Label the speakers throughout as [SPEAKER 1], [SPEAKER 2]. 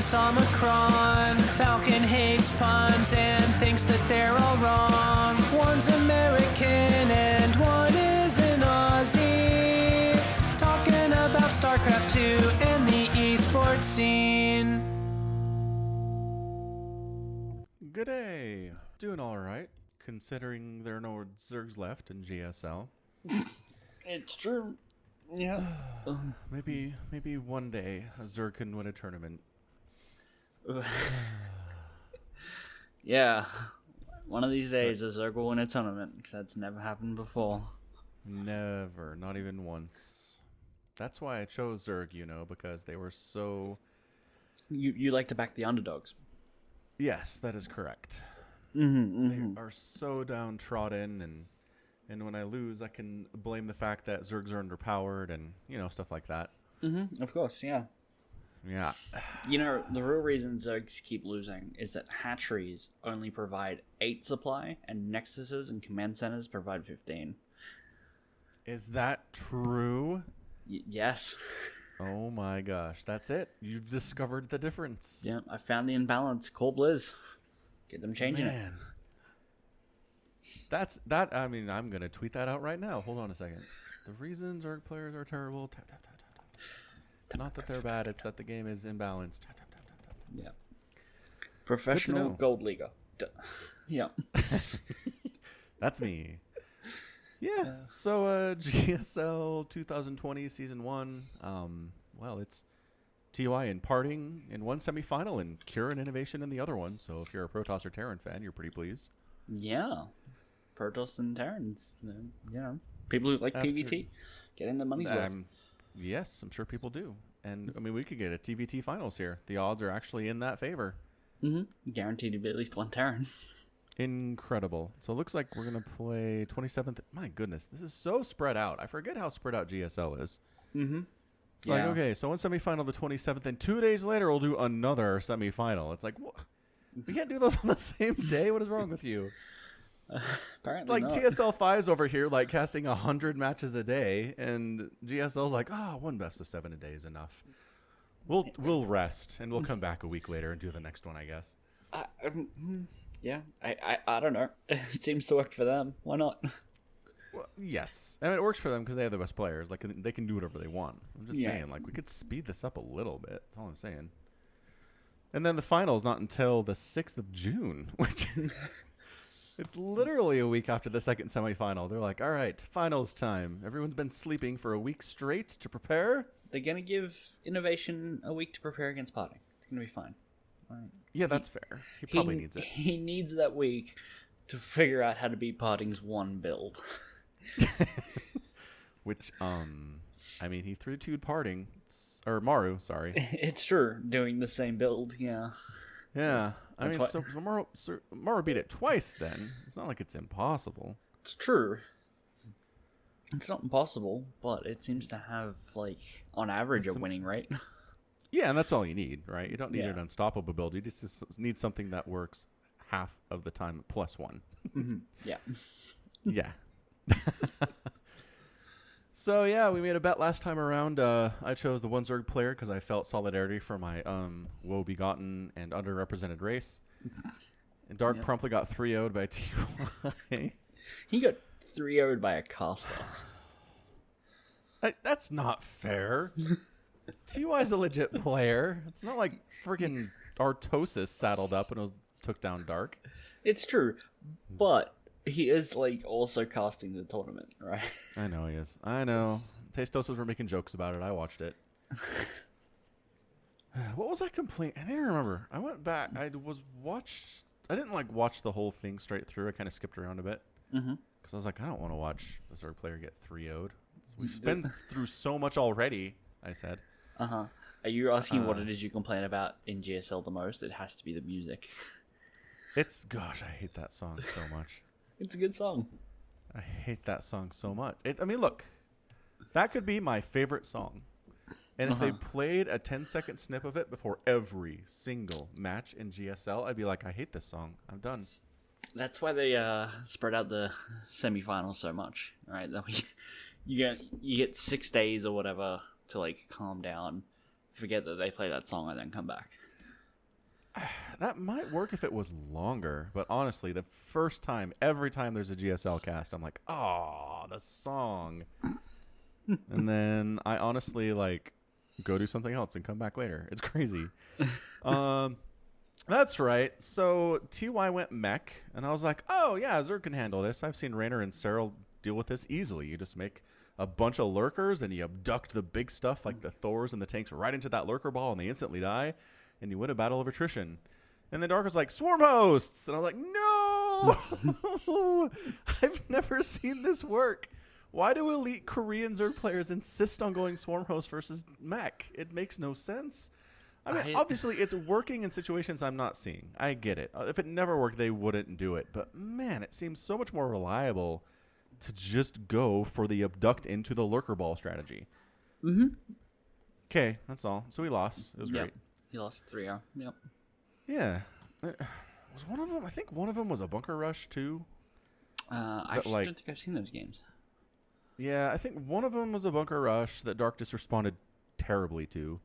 [SPEAKER 1] Prince Omicron. Falcon hates puns and thinks that they're all wrong. One's American and one is an Aussie. Talking about StarCraft 2 and the esports scene.
[SPEAKER 2] Good day. Doing all right, considering there are no Zergs left in GSL.
[SPEAKER 3] It's true. Yeah.
[SPEAKER 2] Maybe one day a Zerg can win a tournament.
[SPEAKER 3] Yeah. One of these days a Zerg will win a tournament, because that's never happened before.
[SPEAKER 2] Never, not even once. That's why I chose Zerg, because they were so...
[SPEAKER 3] You like to back the underdogs.
[SPEAKER 2] Yes, that is correct.
[SPEAKER 3] They
[SPEAKER 2] are so downtrodden, and when I lose, I can blame the fact that Zergs are underpowered and, stuff like that.
[SPEAKER 3] Of course, yeah.
[SPEAKER 2] Yeah.
[SPEAKER 3] The real reason Zergs keep losing is that hatcheries only provide 8 supply, and Nexuses and command centers provide 15.
[SPEAKER 2] Is that true?
[SPEAKER 3] Yes.
[SPEAKER 2] Oh my gosh, that's it. You've discovered the difference.
[SPEAKER 3] Yeah, I found the imbalance. Call Blizz. Get them changing it.
[SPEAKER 2] That's that. I mean, I'm gonna tweet that out right now. Hold on a second. The reason Zerg players are terrible. Tap, tap, tap, tap, tap. Not that they're bad. It's that the game is imbalanced. Tap, tap, tap, tap, tap.
[SPEAKER 3] Yeah. Professional Gold Leaguer. Yeah.
[SPEAKER 2] That's me. Yeah. So GSL 2020 Season 1. Well, it's TY and Parting in one semifinal and Cure and Innovation in the other one. So if you're a Protoss or Terran fan, you're pretty pleased.
[SPEAKER 3] Yeah. Protoss and Terrans. People who like PvT. Getting their money's worth.
[SPEAKER 2] Yes, I'm sure people do. And, I mean, we could get a TVT finals here. The odds are actually in that favor.
[SPEAKER 3] Guaranteed to be at least one Terran.
[SPEAKER 2] Incredible. So it looks like we're going to play 27th. My goodness, this is so spread out. I forget how spread out GSL is. It's like, okay, so one semifinal the 27th, and 2 days later we'll do another semifinal. It's like, what? We can't do those on the same day? What is wrong with you?
[SPEAKER 3] Apparently
[SPEAKER 2] like
[SPEAKER 3] not.
[SPEAKER 2] TSL 5's over here, like, casting 100 matches a day, and GSL's like, one best of 7 a day is enough. We'll rest, and we'll come back a week later and do the next one, I guess.
[SPEAKER 3] Yeah, I don't know. It seems to work for them. Why not?
[SPEAKER 2] Well, yes. I mean, it works for them because they have the best players. Like, they can do whatever they want. I'm just saying, like, we could speed this up a little bit. That's all I'm saying. And then the final is not until the 6th of June, which it's literally a week after the second semifinal. They're like, all right, finals time. Everyone's been sleeping for a week straight to prepare.
[SPEAKER 3] They're going to give Innovation a week to prepare against Parting. It's going to be fine.
[SPEAKER 2] Yeah, that's fair. He probably needs it.
[SPEAKER 3] He needs that week to figure out how to beat Parting's one build.
[SPEAKER 2] Which, I mean, he 3-2'd Parting. Or Maru, sorry.
[SPEAKER 3] It's true. Doing the same build, yeah.
[SPEAKER 2] Yeah. I mean, so Maru beat it twice then. It's not like it's impossible.
[SPEAKER 3] It's true. It's not impossible, but it seems to have, like, on average, a winning rate.
[SPEAKER 2] Yeah, and that's all you need, right? You don't need an unstoppable build. You just need something that works half of the time plus 1.
[SPEAKER 3] Yeah.
[SPEAKER 2] Yeah. So, yeah, we made a bet last time around. I chose the one Zerg player because I felt solidarity for my woe-begotten and underrepresented race. And Dark promptly got 3-0'd by TY.
[SPEAKER 3] He got 3-0'd by a caster.
[SPEAKER 2] That's not fair. TY's a legit player. It's not like freaking Artosis saddled up and took down Dark.
[SPEAKER 3] It's true, but he is, like, also casting the tournament, right?
[SPEAKER 2] I know he is. I know. Tastosos were making jokes about it. I watched it. What was I complaining? I didn't remember. I went back. I didn't watch the whole thing straight through. I kind of skipped around a bit because I was like, I don't want to watch a Zerg player get 3-0'd. We've been through so much already. I said.
[SPEAKER 3] Are you asking what it is you complain about in GSL the most? It has to be the music.
[SPEAKER 2] Gosh, I hate that song so much.
[SPEAKER 3] It's a good song.
[SPEAKER 2] I hate that song so much. I mean, look, that could be my favorite song. And if they played a 10-second snip of it before every single match in GSL, I'd be like, I hate this song. I'm done.
[SPEAKER 3] That's why they spread out the semifinals so much, right? That you get 6 days or whatever to, like, calm down, forget that they play that song, and then come back.
[SPEAKER 2] That might work if it was longer, but honestly, every time there's a GSL cast, I'm like, oh, the song. And then I honestly like go do something else and come back later. It's crazy. That's right. So TY went mech, and I was like, oh yeah, Zerg can handle this. I've seen Raynor and Cyril deal with this easily. You just make a bunch of lurkers and you abduct the big stuff like the Thors and the tanks right into that lurker ball, and they instantly die, and you win a battle of attrition. And then Dark was like, swarm hosts! And I was like, no! I've never seen this work. Why do elite Korean Zerg players insist on going swarm host versus mech? It makes no sense. I mean, obviously, it's working in situations I'm not seeing. I get it. If it never worked, they wouldn't do it. But, man, it seems so much more reliable to just go for the abduct into the lurker ball strategy.
[SPEAKER 3] Mm-hmm.
[SPEAKER 2] Okay, that's all. So he lost. It was great.
[SPEAKER 3] He lost 3-0. Yep.
[SPEAKER 2] Yeah. Was one of them? I think one of them was a bunker rush too.
[SPEAKER 3] I don't think I've seen those games.
[SPEAKER 2] Yeah, I think one of them was a bunker rush that Dark just responded terribly to.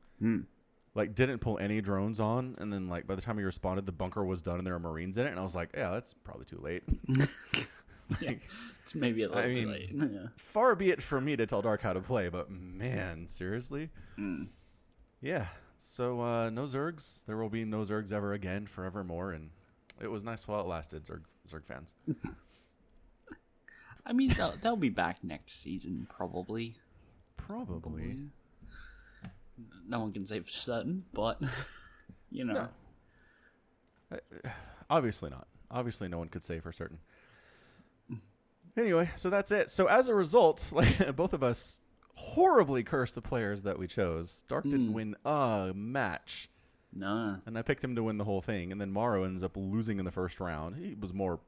[SPEAKER 2] Like, didn't pull any drones on, and then like by the time he responded, the bunker was done and there were Marines in it, and I was like, yeah, that's probably too late.
[SPEAKER 3] Yeah, it's maybe a little too late. Yeah.
[SPEAKER 2] Far be it from me to tell Dark how to play, but man, seriously? Yeah. So no Zergs. There will be no Zergs ever again, forevermore, and it was nice while it lasted, Zerg fans.
[SPEAKER 3] I mean, they'll be back next season, probably.
[SPEAKER 2] Probably.
[SPEAKER 3] No one can say for certain, but, you know.
[SPEAKER 2] No. Obviously not. Obviously no one could say for certain. Anyway, so that's it. So as a result, like both of us horribly cursed the players that we chose. Dark didn't win a match.
[SPEAKER 3] No.
[SPEAKER 2] And I picked him to win the whole thing. And then Morrow ends up losing in the first round. He was more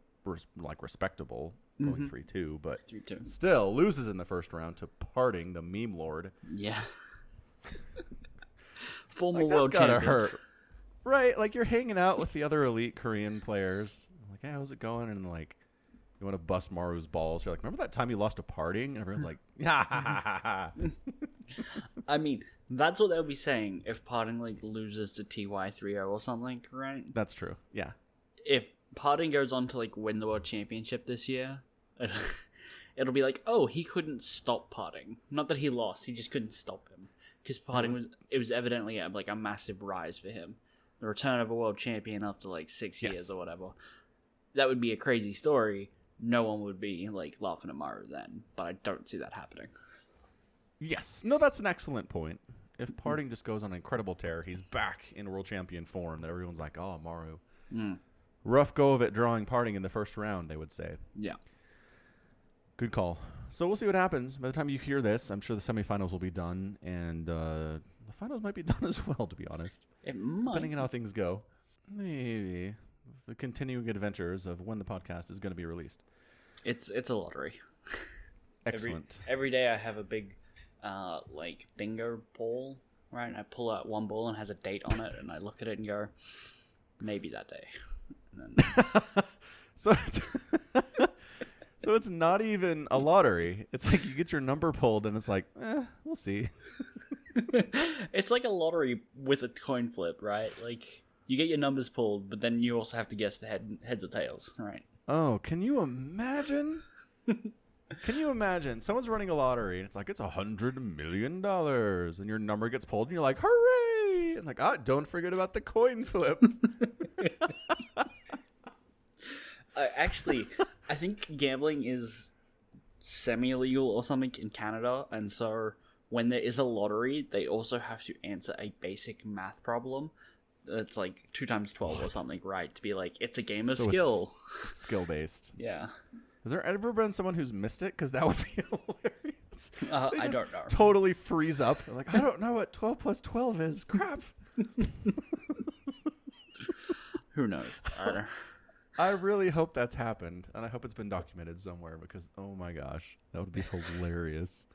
[SPEAKER 2] respectable, going 3-2, but
[SPEAKER 3] 3-2.
[SPEAKER 2] Still loses in the first round to Parting, the meme lord.
[SPEAKER 3] Yeah. Former
[SPEAKER 2] like, that's
[SPEAKER 3] world
[SPEAKER 2] gotta
[SPEAKER 3] champion.
[SPEAKER 2] hurt. Right, like you're hanging out with the other elite Korean players. Like, hey, how's it going? And like, you want to bust Maru's balls. You're like, remember that time you lost to Parting? And everyone's like, ha ha ha ha.
[SPEAKER 3] I mean, that's what they'll be saying if Parting like loses to TY 3-0 or something, right?
[SPEAKER 2] That's true. Yeah.
[SPEAKER 3] If Parting goes on to like win the world championship this year, it'll be like, oh, he couldn't stop Parting. Not that he lost, he just couldn't stop him. Because Parting was evidently like a massive rise for him. The return of a world champion after like 6 years or whatever. That would be a crazy story. No one would be like laughing at Maru then, but I don't see that happening.
[SPEAKER 2] Yes. No, that's an excellent point. If Parting just goes on an incredible tear, he's back in world champion form, that everyone's like, oh, Maru. Rough go of it drawing Parting in the first round, they would say.
[SPEAKER 3] Yeah.
[SPEAKER 2] Good call. So we'll see what happens. By the time you hear this, I'm sure the semifinals will be done, and the finals might be done as well, to be honest.
[SPEAKER 3] It might.
[SPEAKER 2] Depending on how things go. Maybe. The continuing adventures of when the podcast is going to be released.
[SPEAKER 3] It's a lottery.
[SPEAKER 2] Excellent.
[SPEAKER 3] Every day I have a big like bingo ball, right? And I pull out one ball and has a date on it, and I look at it and go, maybe that day. And then...
[SPEAKER 2] so it's not even a lottery. It's like you get your number pulled, and it's like, we'll see.
[SPEAKER 3] It's like a lottery with a coin flip, right? Like you get your numbers pulled, but then you also have to guess the heads or tails, right?
[SPEAKER 2] Oh, can you imagine? Can you imagine? Someone's running a lottery, and it's like, it's $100 million, and your number gets pulled, and you're like, hooray! And like, don't forget about the coin flip.
[SPEAKER 3] Actually, I think gambling is semi-illegal or something in Canada, and so when there is a lottery, they also have to answer a basic math problem. It's like 2 times 12 or something, right? To be like, it's a game of skill.
[SPEAKER 2] It's skill-based.
[SPEAKER 3] Yeah.
[SPEAKER 2] Has there ever been someone who's missed it? Because that would be hilarious.
[SPEAKER 3] I don't know.
[SPEAKER 2] Totally freeze up. They're like, I don't know what 12 plus 12 is. Crap.
[SPEAKER 3] Who knows? I don't know.
[SPEAKER 2] I really hope that's happened, and I hope it's been documented somewhere, because, oh my gosh, that would be hilarious.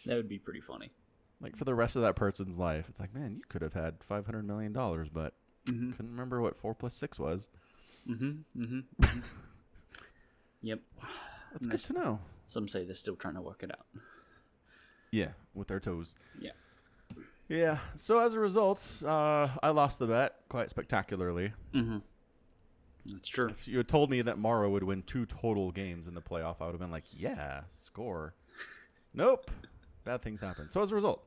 [SPEAKER 3] That would be pretty funny.
[SPEAKER 2] Like, for the rest of that person's life, it's like, man, you could have had $500 million, but couldn't remember what 4 plus 6 was.
[SPEAKER 3] Yep.
[SPEAKER 2] That's good to know.
[SPEAKER 3] Some say they're still trying to work it out.
[SPEAKER 2] Yeah, with their toes.
[SPEAKER 3] Yeah.
[SPEAKER 2] Yeah. So as a result, I lost the bet quite spectacularly.
[SPEAKER 3] Mm-hmm. That's true.
[SPEAKER 2] If you had told me that Morrow would win 2 total games in the playoff, I would have been like, yeah, score. Nope. Bad things happen. So as a result,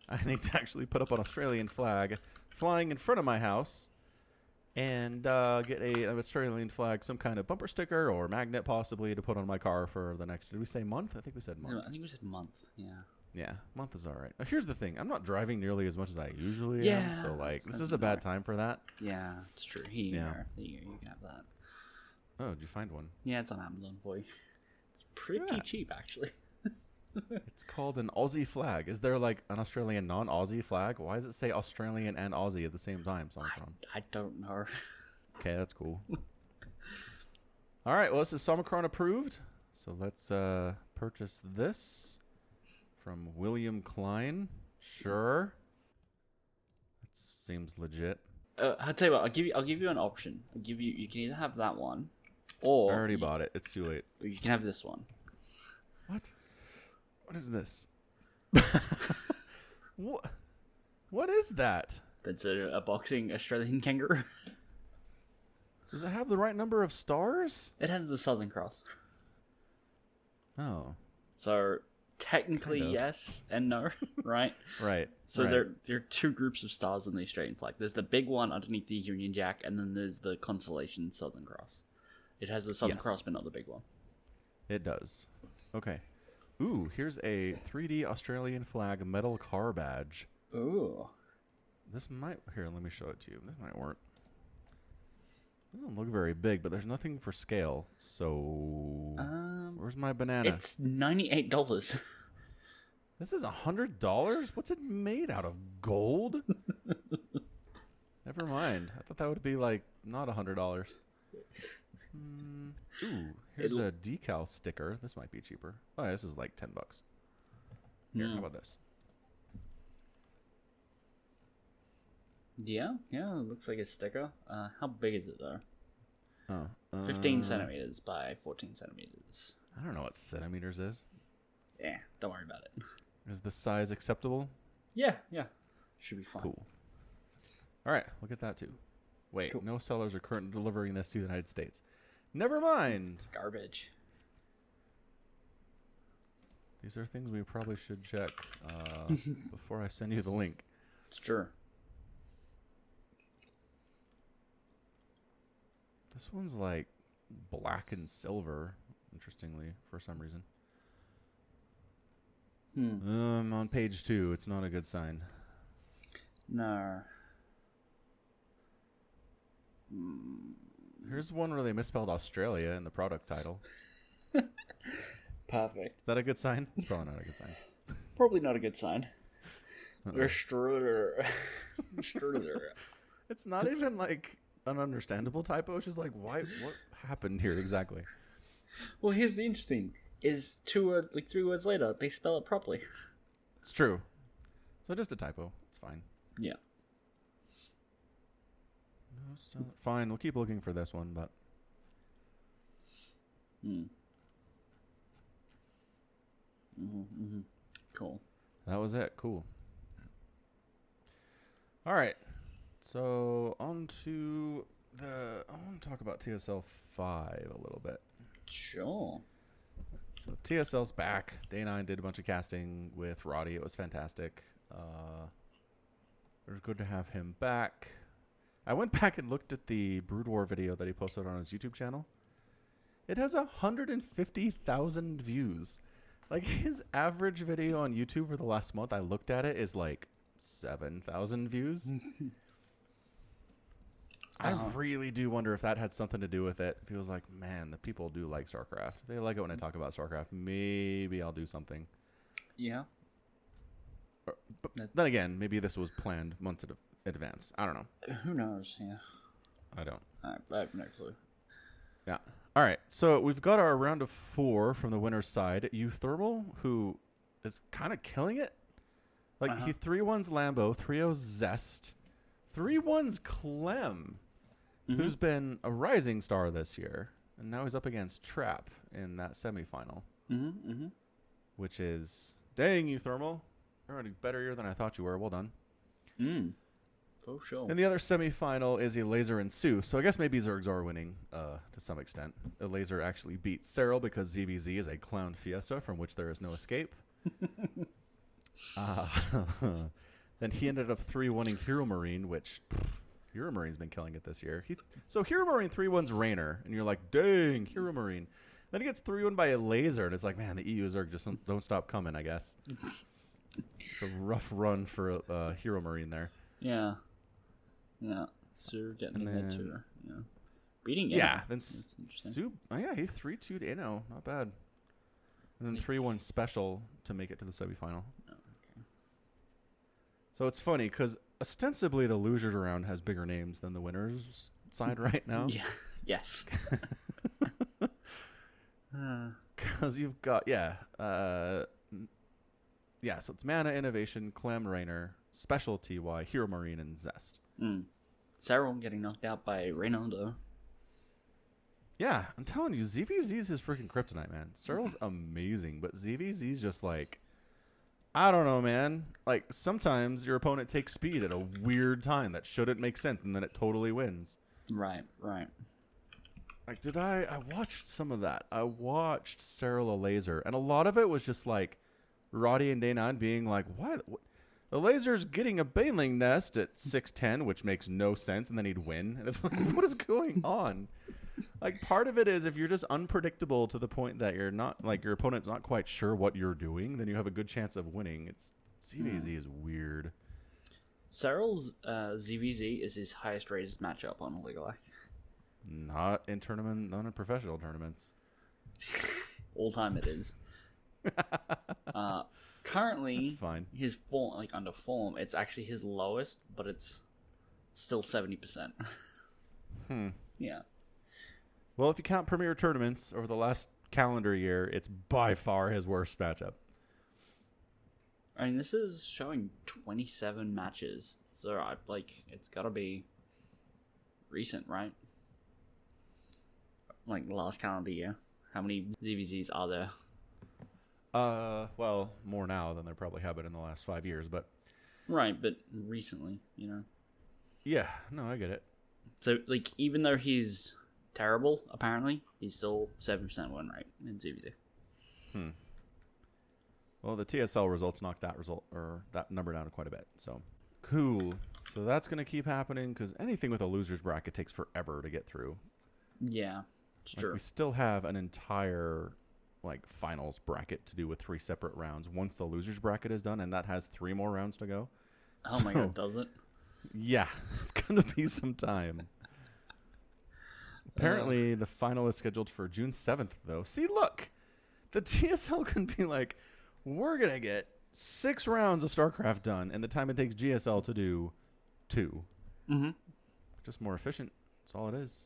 [SPEAKER 2] I need to actually put up an Australian flag flying in front of my house and get an Australian flag, some kind of bumper sticker or magnet possibly to put on my car for the next, did we say month? I think we said month.
[SPEAKER 3] No, I think we said month. Yeah.
[SPEAKER 2] Yeah, month is all right. Now, here's the thing. I'm not driving nearly as much as I usually
[SPEAKER 3] Yeah,
[SPEAKER 2] am, so like
[SPEAKER 3] that's
[SPEAKER 2] this is a bad time for that.
[SPEAKER 3] Yeah, it's true. Here you can have that.
[SPEAKER 2] Oh, did you find one?
[SPEAKER 3] Yeah, it's on Amazon for you. It's pretty cheap, actually.
[SPEAKER 2] It's called an Aussie flag. Is there like an Australian non-Aussie flag? Why does it say Australian and Aussie at the same time, Somicron?
[SPEAKER 3] I don't know.
[SPEAKER 2] Okay, that's cool. All right, well, this is Somicron approved. So let's purchase this from William Klein. Sure. That seems legit.
[SPEAKER 3] I'll tell you what. I'll give you an option. You can either have that one, or
[SPEAKER 2] I already bought it. It's too late.
[SPEAKER 3] you can have this one.
[SPEAKER 2] What? What is this? What is that?
[SPEAKER 3] That's a boxing Australian kangaroo.
[SPEAKER 2] Does it have the right number of stars?
[SPEAKER 3] It has the Southern Cross.
[SPEAKER 2] Oh.
[SPEAKER 3] So technically
[SPEAKER 2] Kind of.
[SPEAKER 3] yes and no, right?
[SPEAKER 2] Right.
[SPEAKER 3] So
[SPEAKER 2] right.
[SPEAKER 3] there are 2 groups of stars on the Australian flag. There's the big one underneath the Union Jack, and then there's the constellation Southern Cross. It has the Southern
[SPEAKER 2] Yes.
[SPEAKER 3] Cross, but not the big one.
[SPEAKER 2] It does. Okay. Ooh, here's a 3D Australian flag metal car badge.
[SPEAKER 3] Ooh.
[SPEAKER 2] This might... Here, let me show it to you. This might work. It doesn't look very big, but there's nothing for scale. So... where's my banana?
[SPEAKER 3] It's $98.
[SPEAKER 2] This is $100? What's it made out of? Gold? Never mind. I thought that would be like not $100. Ooh, here's a decal sticker. This might be cheaper. Oh, yeah, this is like $10. Here, how about this?
[SPEAKER 3] Yeah, it looks like a sticker. How big is it though?
[SPEAKER 2] Oh,
[SPEAKER 3] 15 centimeters by 14 centimeters.
[SPEAKER 2] I don't know what centimeters is.
[SPEAKER 3] Yeah, don't worry about it.
[SPEAKER 2] Is the size acceptable?
[SPEAKER 3] Yeah, should be fine.
[SPEAKER 2] Cool. All right, we'll get that too. Wait,
[SPEAKER 3] Cool.
[SPEAKER 2] no sellers are currently delivering this to the United States. Never mind.
[SPEAKER 3] Garbage.
[SPEAKER 2] These are things we probably should check before I send you the link.
[SPEAKER 3] It's true.
[SPEAKER 2] This one's like black and silver, interestingly, for some reason. On page 2, it's not a good sign.
[SPEAKER 3] No.
[SPEAKER 2] Here's one where they misspelled Australia in the product title.
[SPEAKER 3] Perfect.
[SPEAKER 2] Is that a good sign? It's probably not a good sign.
[SPEAKER 3] Probably not a good sign.
[SPEAKER 2] Uh-oh.
[SPEAKER 3] Struder.
[SPEAKER 2] It's not even like an understandable typo. It's just like, why? What happened here exactly?
[SPEAKER 3] Well, here's the interesting: is 2 words, like 3 words later, they spell it properly.
[SPEAKER 2] It's true. So just a typo. It's fine.
[SPEAKER 3] Yeah.
[SPEAKER 2] No, fine. We'll keep looking for this one, but
[SPEAKER 3] Cool.
[SPEAKER 2] that was it. Cool. All right. So on to I want to talk about TSL 5 a little bit.
[SPEAKER 3] Sure.
[SPEAKER 2] So TSL's back. Day 9 did a bunch of casting with Roddy. It was fantastic. It was good to have him back. I went back and looked at the Brood War video that he posted on his YouTube channel. It has 150,000 views. Like, his average video on YouTube for the last month, I looked at it, is like 7,000 views. I really do wonder if that had something to do with it. If he was like, man, the people do like StarCraft. They like it when I talk about StarCraft. Maybe I'll do something.
[SPEAKER 3] Yeah.
[SPEAKER 2] But then again, maybe this was planned months in advance. I don't know.
[SPEAKER 3] Who knows? Yeah.
[SPEAKER 2] I don't.
[SPEAKER 3] I have no clue.
[SPEAKER 2] Yeah. All right. So we've got our round of 4 from the winner's side. Euthermal, who is kind of killing it. Like, he 3-1's Lambo, 3-0's Zest, 3-1's Clem, who's been a rising star this year. And now he's up against Trap in that semifinal. Which is, dang, Euthermal. already better year than I thought you were. Well done.
[SPEAKER 3] For sure.
[SPEAKER 2] And the other semifinal is a Laser and Sue. So I guess maybe Zergs are winning to some extent. A Laser actually beats Cyril because ZVZ is a clown fiesta from which there is no escape. Then he ended up 3-1ing Hero Marine, which Hero Marine's been killing it this year. So Hero Marine 3-1's Raynor, and you're like, dang, Hero Marine. Then he gets 3-1 by a Laser, and it's like, man, the EU Zerg just don't stop coming, I guess. It's a rough run for Hero Marine there.
[SPEAKER 3] Yeah. Yeah. Sir getting the head to her. Yeah. Beating Inno.
[SPEAKER 2] Yeah. Then Sue. Oh, yeah. He 3-2'd Inno. Not bad. And then 3-1 special to make it to the semifinal.
[SPEAKER 3] Oh, okay.
[SPEAKER 2] So it's funny because ostensibly the losers round has bigger names than the winners side right now.
[SPEAKER 3] Yeah. Yes.
[SPEAKER 2] Because you've got, so it's Mana, Innovation, Clem, Raynor, Special TY, Hero Marine, and Zest.
[SPEAKER 3] Cyril getting knocked out by Reynoldo.
[SPEAKER 2] Yeah, I'm telling you, ZVZ's his freaking kryptonite, man. Cyril's amazing, but ZVZ's just like, I don't know, man. Like, sometimes your opponent takes speed at a weird time that shouldn't make sense, and then it totally wins.
[SPEAKER 3] Right.
[SPEAKER 2] Like, I watched some of that. I watched Cyril a Laser, and a lot of it was just like Roddy and Danon being like, what? The Laser's getting a Baneling nest at 6'10", which makes no sense, and then he'd win. And it's like, what is going on? Like, part of it is if you're just unpredictable to the point that you're not, like, your opponent's not quite sure what you're doing, then you have a good chance of winning. ZVZ is weird.
[SPEAKER 3] Cyril's ZVZ is his highest rated matchup on League.
[SPEAKER 2] Not in professional tournaments.
[SPEAKER 3] All time it is. Currently,
[SPEAKER 2] that's fine.
[SPEAKER 3] His form, like under form, it's actually his lowest, but it's still 70%. Yeah.
[SPEAKER 2] Well, if you count Premier tournaments over the last calendar year, it's by far his worst matchup.
[SPEAKER 3] I mean, this is showing 27 matches, so it's got to be recent, right? Like the last calendar year. How many ZVZs are there?
[SPEAKER 2] Well, more now than there probably have been in the last 5 years, but...
[SPEAKER 3] Right, but recently, you know?
[SPEAKER 2] Yeah, no, I get it.
[SPEAKER 3] So, like, even though he's terrible, apparently, he's still 7% win rate in ZVZ.
[SPEAKER 2] Well, the TSL results knocked that number down quite a bit, so... Cool. So that's going to keep happening, because anything with a loser's bracket takes forever to get through.
[SPEAKER 3] Yeah, it's true.
[SPEAKER 2] We still have an entire... finals bracket to do with 3 separate rounds once the losers bracket is done, and that has 3 more rounds to go.
[SPEAKER 3] Oh my god, does it?
[SPEAKER 2] Yeah, it's gonna be some time. Apparently the final is scheduled for June 7th though. See, look, the TSL can be like, we're gonna get 6 rounds of StarCraft done in the time it takes GSL to do 2. Just more efficient. That's all it is.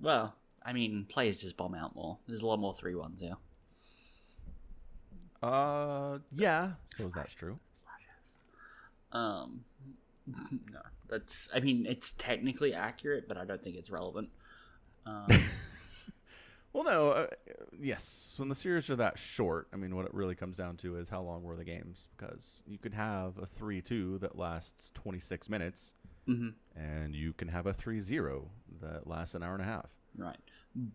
[SPEAKER 3] Well, I mean, players just bomb out more. There's a lot more 3-1s here.
[SPEAKER 2] Yeah, I suppose that's true.
[SPEAKER 3] No, that's, I mean, it's technically accurate, but I don't think it's relevant.
[SPEAKER 2] Well, no, yes, when the series are that short, I mean, what it really comes down to is how long were the games, because you could have a 3-2 that lasts 26 minutes, and you can have a 3-0 that lasts an hour and a half.
[SPEAKER 3] Right,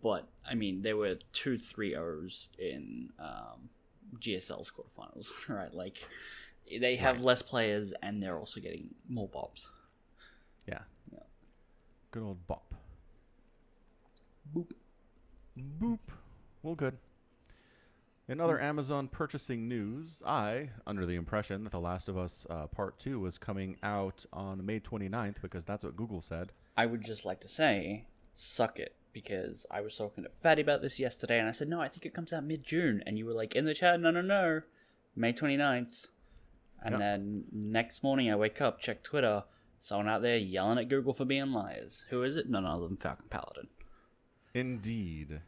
[SPEAKER 3] but, I mean, there were 2 3-0s in, GSL's quarterfinals, right? Like, they have less players, and they're also getting more bops.
[SPEAKER 2] Yeah. Good old bop.
[SPEAKER 3] Boop.
[SPEAKER 2] Boop. Well, good. In other Amazon purchasing news, under the impression that The Last of Us Part 2 was coming out on May 29th, because that's what Google said.
[SPEAKER 3] I would just like to say, suck it. Because I was talking to Fatty about this yesterday, and I said, no, I think it comes out mid-June. And you were like, in the chat, no, May 29th. And then next morning I wake up, check Twitter, someone out there yelling at Google for being liars. Who is it? None other than Falcon Paladin.
[SPEAKER 2] Indeed.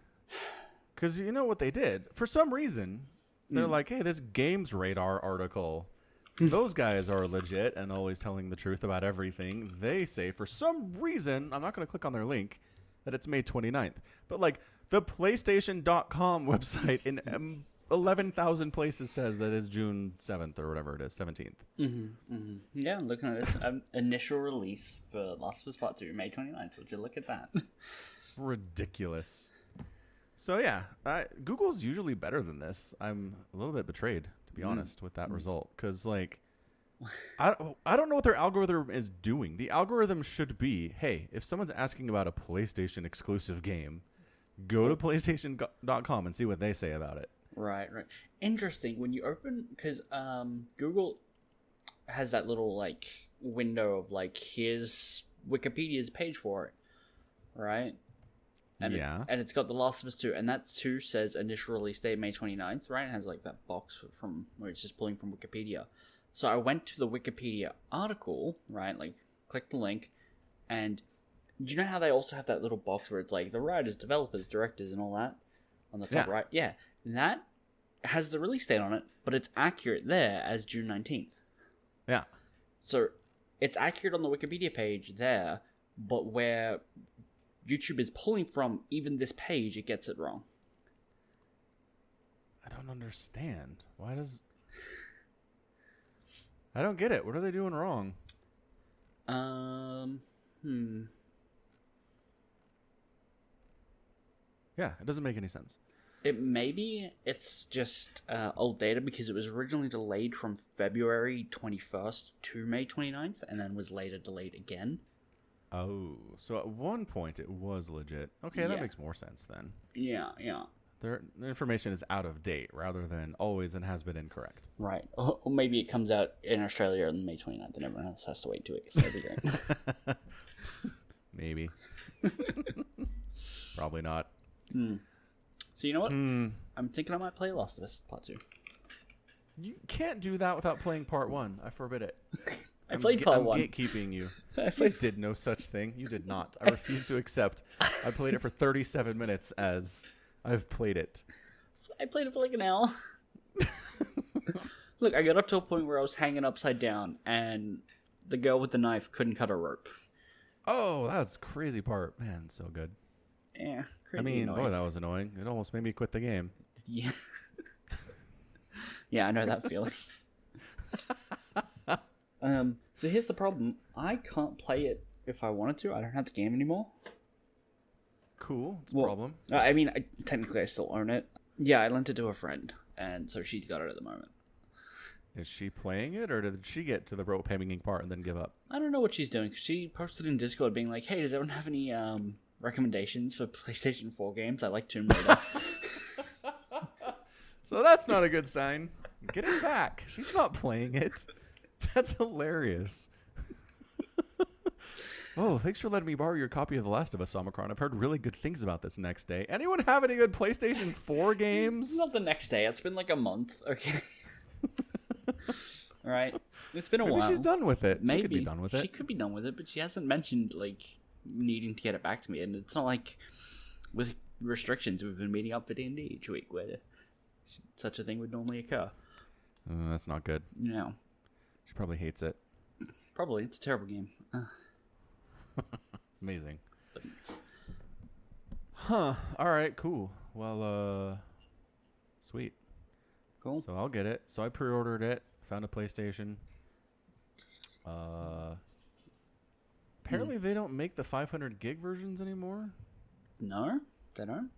[SPEAKER 2] Because you know what they did? For some reason, they're like, hey, this Games Radar article, those guys are legit and always telling the truth about everything. They say, for some reason, I'm not going to click on their link, that it's May 29th. But, like, the PlayStation.com website in 11,000 places says that is June 7th or whatever it is, 17th.
[SPEAKER 3] Yeah, I'm looking at this initial release for Last of Us Part 2, May 29th. Would you look at that?
[SPEAKER 2] Ridiculous. So yeah, Google's usually better than this. I'm a little bit betrayed, to be honest, with that result, because like, I don't know what their algorithm is doing. The algorithm should be, hey, if someone's asking about a PlayStation exclusive game, go to PlayStation.com and see what they say about it.
[SPEAKER 3] Right. Interesting. When you open, because Google has that little like window of like, here's Wikipedia's page for it, right? And
[SPEAKER 2] yeah.
[SPEAKER 3] And it's got The Last of Us 2, and that 2 says initial release date May 29th, right? It has like that box from where it's just pulling from Wikipedia. So I went to the Wikipedia article, right? Like, click the link, and do you know how they also have that little box where it's like the writers, developers, directors, and all that on the top right? Yeah, that has the release date on it, but it's accurate there as June 19th.
[SPEAKER 2] Yeah.
[SPEAKER 3] So it's accurate on the Wikipedia page there, but where YouTube is pulling from even this page, it gets it wrong.
[SPEAKER 2] I don't understand. Why does... I don't get it. What are they doing wrong? Yeah, it doesn't make any sense.
[SPEAKER 3] It's just old data because it was originally delayed from February 21st to May 29th and then was later delayed again.
[SPEAKER 2] Oh, so at one point it was legit. Okay, that makes more sense then.
[SPEAKER 3] Yeah.
[SPEAKER 2] The information is out of date rather than always and has been incorrect.
[SPEAKER 3] Right. Or maybe it comes out in Australia on May 29th and everyone else has to wait 2 weeks. That'd be great.
[SPEAKER 2] Maybe. Probably not.
[SPEAKER 3] So you know what? I'm thinking I might play Last of Us Part 2.
[SPEAKER 2] You can't do that without playing Part 1. I forbid it.
[SPEAKER 3] I played Part 1.
[SPEAKER 2] I'm gatekeeping you. You did no such thing. You did not. I refuse to accept. I played it for 37 minutes as I've played it.
[SPEAKER 3] I played it for like an hour. Look, I got up to a point where I was hanging upside down and the girl with the knife couldn't cut a rope.
[SPEAKER 2] Oh, that's a crazy part. Man, so good.
[SPEAKER 3] Yeah, crazy
[SPEAKER 2] I mean,
[SPEAKER 3] annoying.
[SPEAKER 2] boy, that was annoying. It almost made me quit the game.
[SPEAKER 3] Yeah. Yeah, I know that feeling. So here's the problem. I can't play it if I wanted to. I don't have the game anymore.
[SPEAKER 2] Cool. It's a problem.
[SPEAKER 3] I mean, technically I still own it. Yeah, I lent it to a friend, and so she's got it at the moment.
[SPEAKER 2] Is she playing it, or did she get to the rope hanging part and then give up?
[SPEAKER 3] I don't know what she's doing. She posted in Discord being like, hey, does everyone have any recommendations for PlayStation 4 games? I like Tomb Raider.
[SPEAKER 2] So that's not a good sign. Get it back. She's not playing it. That's hilarious. Oh, thanks for letting me borrow your copy of The Last of Us, Omicron. I've heard really good things about this next day. Anyone have any good PlayStation 4 games?
[SPEAKER 3] Not the next day. It's been like a month. Okay. All right. It's been a while.
[SPEAKER 2] Maybe she's done with it.
[SPEAKER 3] Maybe.
[SPEAKER 2] She could be done with it.
[SPEAKER 3] She could be done with it, but she hasn't mentioned, like, needing to get it back to me. And it's not like, with restrictions, we've been meeting up for D&D each week where such a thing would normally occur.
[SPEAKER 2] That's not good.
[SPEAKER 3] No.
[SPEAKER 2] She probably hates it.
[SPEAKER 3] Probably. It's a terrible game.
[SPEAKER 2] Amazing. Huh. All right, cool. Well, sweet.
[SPEAKER 3] Cool.
[SPEAKER 2] So I'll get it. So I pre-ordered it, found a PlayStation. Apparently they don't make the 500 gig versions anymore.
[SPEAKER 3] No, they don't.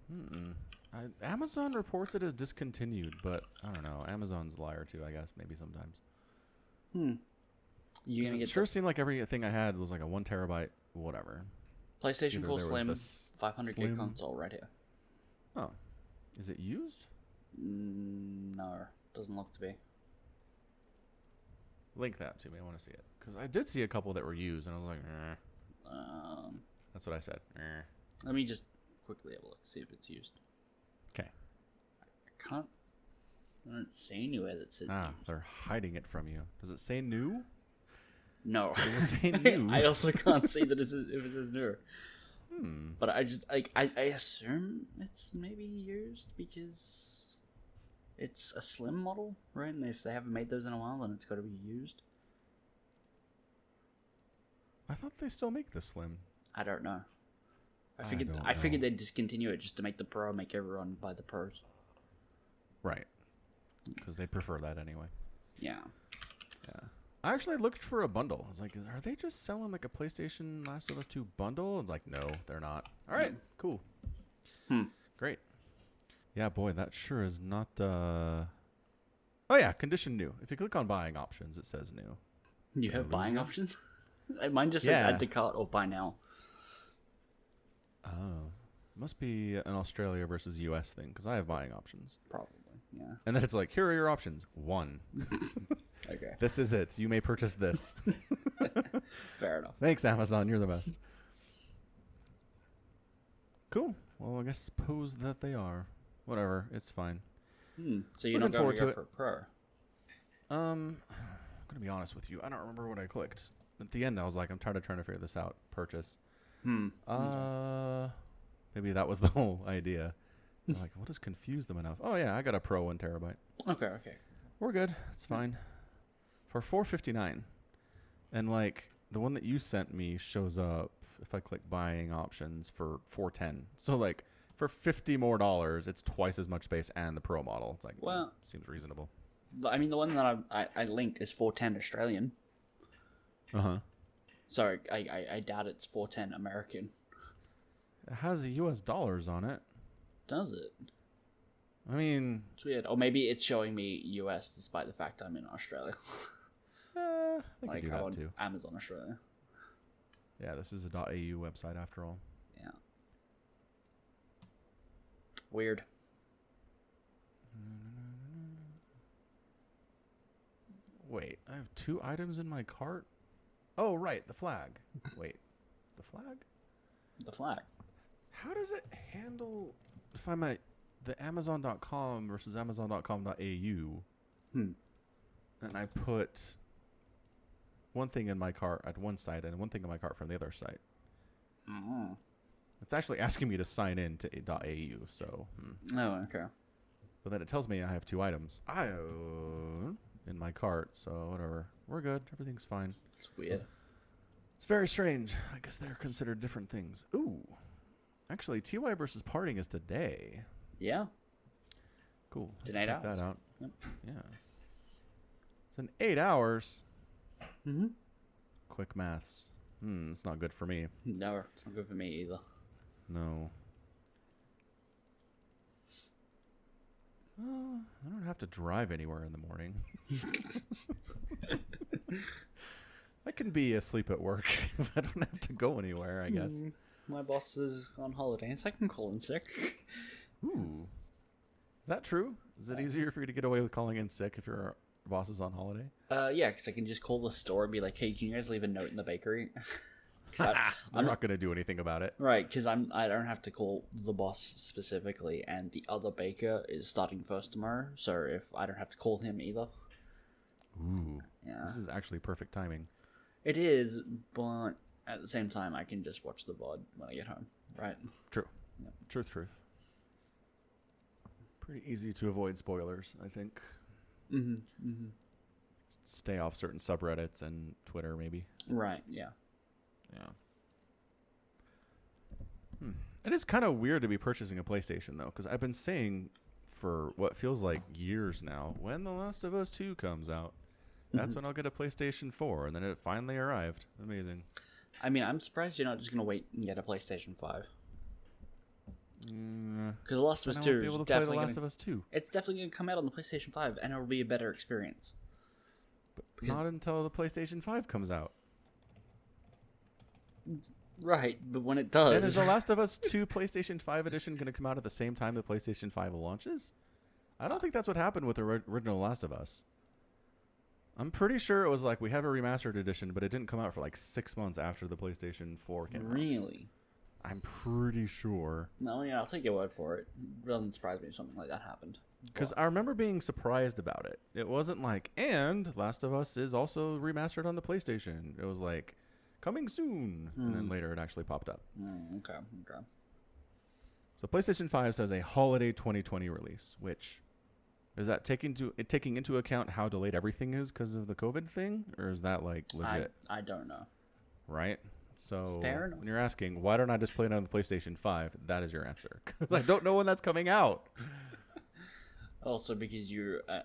[SPEAKER 2] Amazon reports it as discontinued, but I don't know. Amazon's a liar too, I guess. Maybe sometimes.
[SPEAKER 3] You gonna
[SPEAKER 2] it
[SPEAKER 3] get
[SPEAKER 2] sure seemed like everything I had was like a 1 terabyte, whatever.
[SPEAKER 3] PlayStation
[SPEAKER 2] Either
[SPEAKER 3] 4
[SPEAKER 2] there
[SPEAKER 3] Slim
[SPEAKER 2] was
[SPEAKER 3] 500
[SPEAKER 2] Slim-
[SPEAKER 3] gig console right here.
[SPEAKER 2] Oh, is it used?
[SPEAKER 3] No, doesn't look to be.
[SPEAKER 2] Link that to me. I want to see it because I did see a couple that were used, and I was like, that's what I said.
[SPEAKER 3] Let me just quickly have a look, see if it's used.
[SPEAKER 2] Okay.
[SPEAKER 3] I don't see anywhere that says used.
[SPEAKER 2] They're hiding it from you. Does it say new?
[SPEAKER 3] No.
[SPEAKER 2] Does it say new?
[SPEAKER 3] I also can't see that if it says new. But I just I assume it's maybe used because it's a slim model, right? And if they haven't made those in a while, then it's got to be used.
[SPEAKER 2] I thought they still make the Slim.
[SPEAKER 3] I don't know. I
[SPEAKER 2] don't
[SPEAKER 3] figured
[SPEAKER 2] know.
[SPEAKER 3] they'd discontinue it just to make the Pro, make everyone buy the Pros.
[SPEAKER 2] Right. because they prefer that anyway.
[SPEAKER 3] Yeah.
[SPEAKER 2] Yeah. I actually looked for a bundle. I was like, are they just selling like a PlayStation Last of Us 2 bundle? It's like, no, they're not. All right, cool. Great. Yeah, boy, that sure is not... Oh, yeah, condition new. If you click on buying options, it says new.
[SPEAKER 3] You
[SPEAKER 2] Did I
[SPEAKER 3] have
[SPEAKER 2] lose
[SPEAKER 3] buying
[SPEAKER 2] you?
[SPEAKER 3] options? Mine just says
[SPEAKER 2] Yeah.
[SPEAKER 3] add to cart or buy now.
[SPEAKER 2] Oh. Must be an Australia versus US thing, because I have buying options.
[SPEAKER 3] Probably, yeah.
[SPEAKER 2] And then it's like, here are your options. 1.
[SPEAKER 3] Okay.
[SPEAKER 2] This is it. You may purchase this.
[SPEAKER 3] Fair enough.
[SPEAKER 2] Thanks, Amazon. You're the best. Cool. Well, I guess suppose that they are. Whatever. It's fine.
[SPEAKER 3] So you're
[SPEAKER 2] Looking
[SPEAKER 3] not
[SPEAKER 2] forward
[SPEAKER 3] going
[SPEAKER 2] to
[SPEAKER 3] to go
[SPEAKER 2] it.
[SPEAKER 3] for Pro?
[SPEAKER 2] I'm going to be honest with you. I don't remember what I clicked. At the end, I was like, I'm tired of trying to figure this out. Purchase. Maybe that was the whole idea. I'm like, what has confused them enough? Oh, yeah, I got a Pro 1 terabyte.
[SPEAKER 3] Okay.
[SPEAKER 2] We're good. It's fine. For $459. And, like, the one that you sent me shows up if I click buying options for $410. So, like, for $50 more, it's twice as much space and the Pro model. It's like,
[SPEAKER 3] Well-
[SPEAKER 2] seems reasonable.
[SPEAKER 3] I mean, the one that I linked is 410 Australian.
[SPEAKER 2] Uh-huh.
[SPEAKER 3] So I doubt it's 410 American.
[SPEAKER 2] It has US dollars on it.
[SPEAKER 3] Does it?
[SPEAKER 2] I mean,
[SPEAKER 3] It's weird. Or maybe it's showing me US despite the fact I'm in Australia.
[SPEAKER 2] they
[SPEAKER 3] Like
[SPEAKER 2] could do
[SPEAKER 3] how
[SPEAKER 2] that
[SPEAKER 3] on
[SPEAKER 2] too.
[SPEAKER 3] Amazon Australia.
[SPEAKER 2] Yeah, this is a .au website after all.
[SPEAKER 3] Yeah. Weird.
[SPEAKER 2] Wait, I have 2 items in my cart? Oh, right, the flag. Wait, the flag?
[SPEAKER 3] The flag.
[SPEAKER 2] How does it handle if I'm at the Amazon.com versus Amazon.com.au and I put one thing in my cart at one site and one thing in my cart from the other site?
[SPEAKER 3] Oh,
[SPEAKER 2] It's actually asking me to sign in to .au, so...
[SPEAKER 3] oh okay.
[SPEAKER 2] But then it tells me I have 2 items in my cart, so whatever. We're good. Everything's fine.
[SPEAKER 3] It's weird.
[SPEAKER 2] It's very strange. I guess they're considered different things. Ooh. Actually, TY versus Parting is today.
[SPEAKER 3] Yeah.
[SPEAKER 2] Cool.
[SPEAKER 3] It's in
[SPEAKER 2] Let's
[SPEAKER 3] 8
[SPEAKER 2] check
[SPEAKER 3] hours.
[SPEAKER 2] that out.
[SPEAKER 3] Yep.
[SPEAKER 2] Yeah. It's in 8 hours.
[SPEAKER 3] Mm-hmm.
[SPEAKER 2] Quick maths. It's not good for me.
[SPEAKER 3] No, it's not good for me either.
[SPEAKER 2] No. I don't have to drive anywhere in the morning. I can be asleep at work if I don't have to go anywhere, I guess.
[SPEAKER 3] My boss is on holidays. I can call in sick.
[SPEAKER 2] Ooh. Is that true? Is it easier for you to get away with calling in sick if your boss is on holiday?
[SPEAKER 3] Yeah, because I can just call the store and be like, "Hey, can you guys leave a note in the bakery?"
[SPEAKER 2] I'm not going to do anything about it.
[SPEAKER 3] Right, because I don't have to call the boss specifically, and the other baker is starting first tomorrow, so if I don't have to call him either.
[SPEAKER 2] Ooh.
[SPEAKER 3] Yeah.
[SPEAKER 2] This is actually perfect timing.
[SPEAKER 3] It is, but at the same time, I can just watch the VOD when I get home, right?
[SPEAKER 2] True.
[SPEAKER 3] Yep.
[SPEAKER 2] Truth. Pretty easy to avoid spoilers, I think. Stay off certain subreddits and Twitter, maybe.
[SPEAKER 3] Right, yeah.
[SPEAKER 2] Yeah. It is kind of weird to be purchasing a PlayStation, though, because I've been saying for what feels like years now, when The Last of Us 2 comes out, that's when I'll get a PlayStation 4, and then it finally arrived. Amazing.
[SPEAKER 3] I mean, I'm surprised you're not just going to wait and get a PlayStation 5. Because The Last of Us
[SPEAKER 2] I
[SPEAKER 3] 2
[SPEAKER 2] won't be
[SPEAKER 3] is
[SPEAKER 2] able to play The
[SPEAKER 3] definitely
[SPEAKER 2] Last
[SPEAKER 3] gonna,
[SPEAKER 2] of Us 2.
[SPEAKER 3] it's definitely going to come out on the PlayStation 5, and it'll be a better experience.
[SPEAKER 2] But not until the PlayStation 5 comes out.
[SPEAKER 3] Right, but when it does...
[SPEAKER 2] And is The Last of Us 2 PlayStation 5 edition going to come out at the same time the PlayStation 5 launches? I don't think that's what happened with the original Last of Us. I'm pretty sure it was like, we have a remastered edition, but it didn't come out for like 6 months after the PlayStation 4 came out.
[SPEAKER 3] Really?
[SPEAKER 2] I'm pretty sure.
[SPEAKER 3] No, yeah, I'll take your word for it. It doesn't surprise me if something like that happened.
[SPEAKER 2] Because I remember being surprised about it. It wasn't like, and Last of Us is also remastered on the PlayStation. It was like, coming soon. And then later it actually popped up.
[SPEAKER 3] Okay.
[SPEAKER 2] So PlayStation 5 says a holiday 2020 release, which... Is that taking into account how delayed everything is because of the COVID thing? Or is that like legit?
[SPEAKER 3] I don't know.
[SPEAKER 2] Right? So
[SPEAKER 3] Fair enough.
[SPEAKER 2] when you're asking, why don't I just play it on the PlayStation 5? That is your answer. Because I don't know when that's coming out.
[SPEAKER 3] Also, because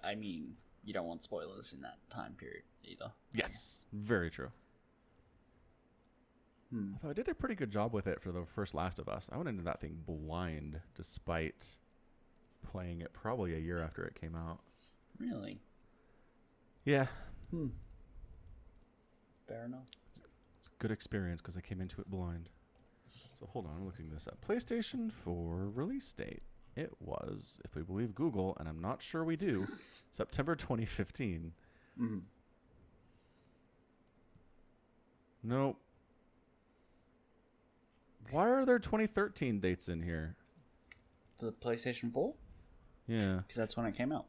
[SPEAKER 3] I mean, you don't want spoilers in that time period either.
[SPEAKER 2] Yes, very true. Although I did a pretty good job with it for the first Last of Us. I went into that thing blind, despite playing it probably a year after it came out.
[SPEAKER 3] Really?
[SPEAKER 2] Yeah.
[SPEAKER 3] Fair enough.
[SPEAKER 2] It's a good experience because I came into it blind. So hold on, I'm looking this up. PlayStation 4 release date. It was, if we believe Google, and I'm not sure we do, September 2015. Nope. Why are there 2013 dates in here?
[SPEAKER 3] For the PlayStation 4?
[SPEAKER 2] Yeah.
[SPEAKER 3] Because that's when it came out.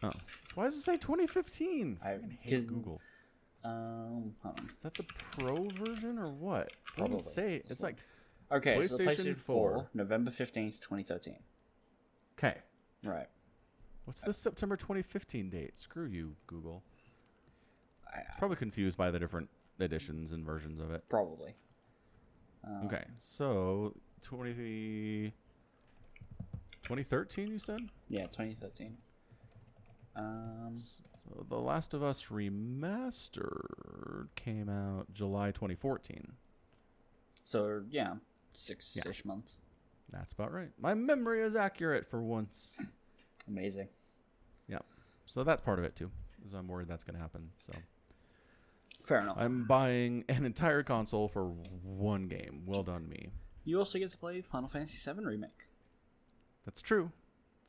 [SPEAKER 2] Oh. So why does it say 2015? I hate Google.
[SPEAKER 3] Hold on.
[SPEAKER 2] Is that the Pro version or what? It
[SPEAKER 3] Probably.
[SPEAKER 2] doesn't say. It's like
[SPEAKER 3] Okay, so the
[SPEAKER 2] PlayStation
[SPEAKER 3] PlayStation 4, November 15th, 2013.
[SPEAKER 2] Okay.
[SPEAKER 3] Right.
[SPEAKER 2] What's the September 2015 date? Screw you, Google. It's probably confused by the different editions and versions of it.
[SPEAKER 3] Probably.
[SPEAKER 2] Okay, so 2013, you said?
[SPEAKER 3] Yeah, 2013.
[SPEAKER 2] So The Last of Us Remastered came out July 2014.
[SPEAKER 3] So, yeah, 6-ish months.
[SPEAKER 2] That's about right. My memory is accurate for once.
[SPEAKER 3] Amazing.
[SPEAKER 2] Yeah. So that's part of it, too, because I'm worried that's going to happen. So
[SPEAKER 3] Fair enough.
[SPEAKER 2] I'm buying an entire console for one game. Well done, me.
[SPEAKER 3] You also get to play Final Fantasy VII Remake.
[SPEAKER 2] That's true.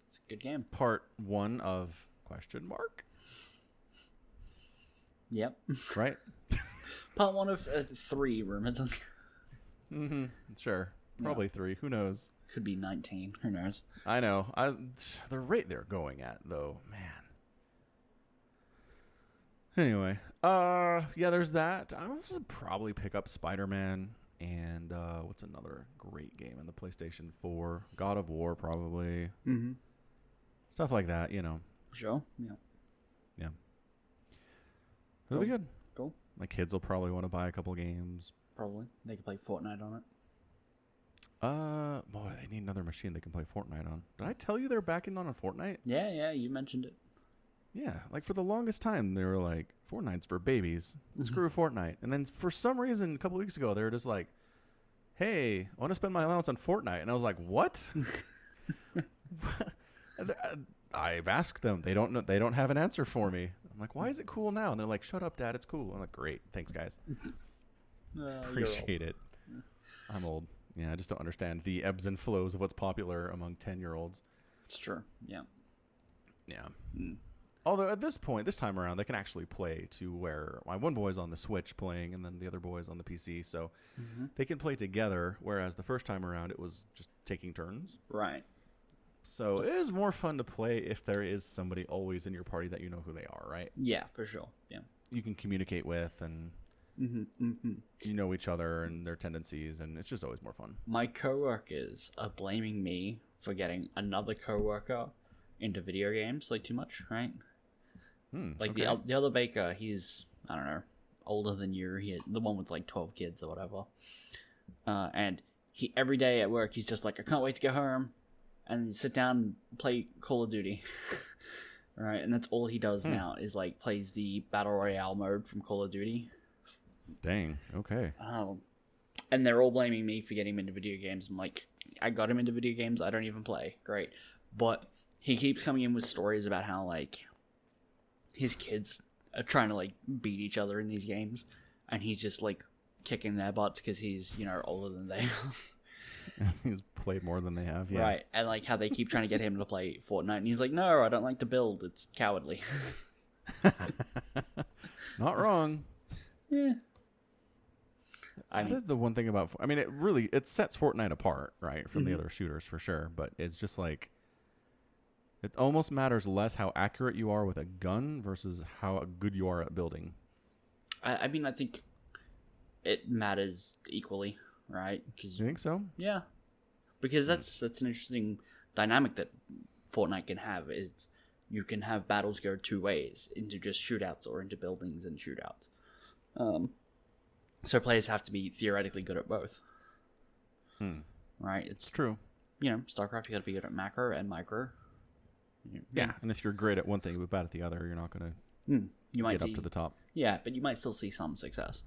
[SPEAKER 3] It's a good game.
[SPEAKER 2] Part 1 of question mark?
[SPEAKER 3] Yep.
[SPEAKER 2] Right?
[SPEAKER 3] Part 1 of 3, rumored.
[SPEAKER 2] Mm-hmm. Sure. Probably 3. Who knows?
[SPEAKER 3] Could be 19. Who knows?
[SPEAKER 2] I know. The rate they're going at, though, man. Anyway, yeah, there's that. I also probably pick up Spider-Man and what's another great game on the PlayStation 4? God of War, probably.
[SPEAKER 3] Mm-hmm.
[SPEAKER 2] Stuff like that, you know.
[SPEAKER 3] Sure. Yeah.
[SPEAKER 2] Yeah. It'll be good.
[SPEAKER 3] Cool.
[SPEAKER 2] My kids will probably want to buy a couple games.
[SPEAKER 3] Probably. They could play Fortnite on it.
[SPEAKER 2] Boy, they need another machine they can play Fortnite on. Did I tell you they're backing on a Fortnite?
[SPEAKER 3] Yeah, you mentioned it.
[SPEAKER 2] Yeah, like for the longest time, they were like, Fortnite's for babies. Screw Fortnite. And then for some reason, a couple weeks ago, they were just like, hey, I want to spend my allowance on Fortnite. And I was like, what? I've asked them. They don't know. They don't have an answer for me. I'm like, why is it cool now? And they're like, shut up, Dad. It's cool. I'm like, great. Thanks, guys. Appreciate it. I'm old. Yeah, I just don't understand the ebbs and flows of what's popular among 10-year-olds.
[SPEAKER 3] It's true. Yeah.
[SPEAKER 2] Yeah. Although at this point, this time around, they can actually play to where my one boy's on the Switch playing and then the other boy's on the PC. So they can play together, whereas the first time around, it was just taking turns.
[SPEAKER 3] Right.
[SPEAKER 2] So it is more fun to play if there is somebody always in your party that you know who they are, right?
[SPEAKER 3] Yeah, for sure. Yeah.
[SPEAKER 2] You can communicate with and you know each other and their tendencies, and it's just always more fun.
[SPEAKER 3] My coworkers are blaming me for getting another coworker into video games like too much, right? Like the other baker, he's, I don't know, older than you. The one with like 12 kids or whatever. And he every day at work, he's just like, I can't wait to go home and sit down and play Call of Duty. Right, and that's all he does now is like plays the Battle Royale mode from Call of Duty.
[SPEAKER 2] Dang, okay.
[SPEAKER 3] And they're all blaming me for getting him into video games. I'm like, I got him into video games, I don't even play. Great. But he keeps coming in with stories about how, like, his kids are trying to, like, beat each other in these games. And he's just, like, kicking their butts because he's, you know, older than they are.
[SPEAKER 2] He's played more than they have, yeah.
[SPEAKER 3] Right, and, like, how they keep trying to get him to play Fortnite. And he's like, no, I don't like to build. It's cowardly.
[SPEAKER 2] Not wrong.
[SPEAKER 3] Yeah.
[SPEAKER 2] That is the one thing about... I mean, it sets Fortnite apart, right, from the other shooters, for sure. But it's just like... It almost matters less how accurate you are with a gun versus how good you are at building.
[SPEAKER 3] I mean, I think it matters equally, right?
[SPEAKER 2] Do you think so?
[SPEAKER 3] Yeah. Because that's an interesting dynamic that Fortnite can have. Is you can have battles go two ways, into just shootouts or into buildings and shootouts. So players have to be theoretically good at both. Right? It's
[SPEAKER 2] true.
[SPEAKER 3] You know, StarCraft, you got to be good at macro and micro.
[SPEAKER 2] Yeah, and if you're great at one thing but bad at the other, you're not going to
[SPEAKER 3] you might
[SPEAKER 2] get up to the top.
[SPEAKER 3] Yeah, but you might still see some success.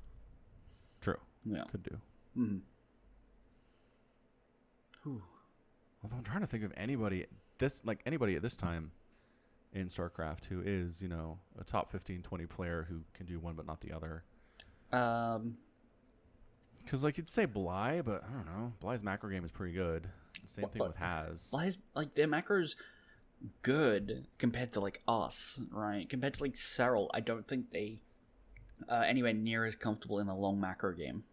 [SPEAKER 2] True.
[SPEAKER 3] Yeah.
[SPEAKER 2] Could do.
[SPEAKER 3] Mm-hmm.
[SPEAKER 2] Although I'm trying to think of anybody at this time in StarCraft who is, a top 15, 20 player who can do one but not the other. Because, you'd say Bly, but I don't know. Bly's macro game is pretty good. Same thing with Haz.
[SPEAKER 3] Bly's, their macro's good compared to, us, right? Compared to, Serral, I don't think they anywhere near as comfortable in a long macro game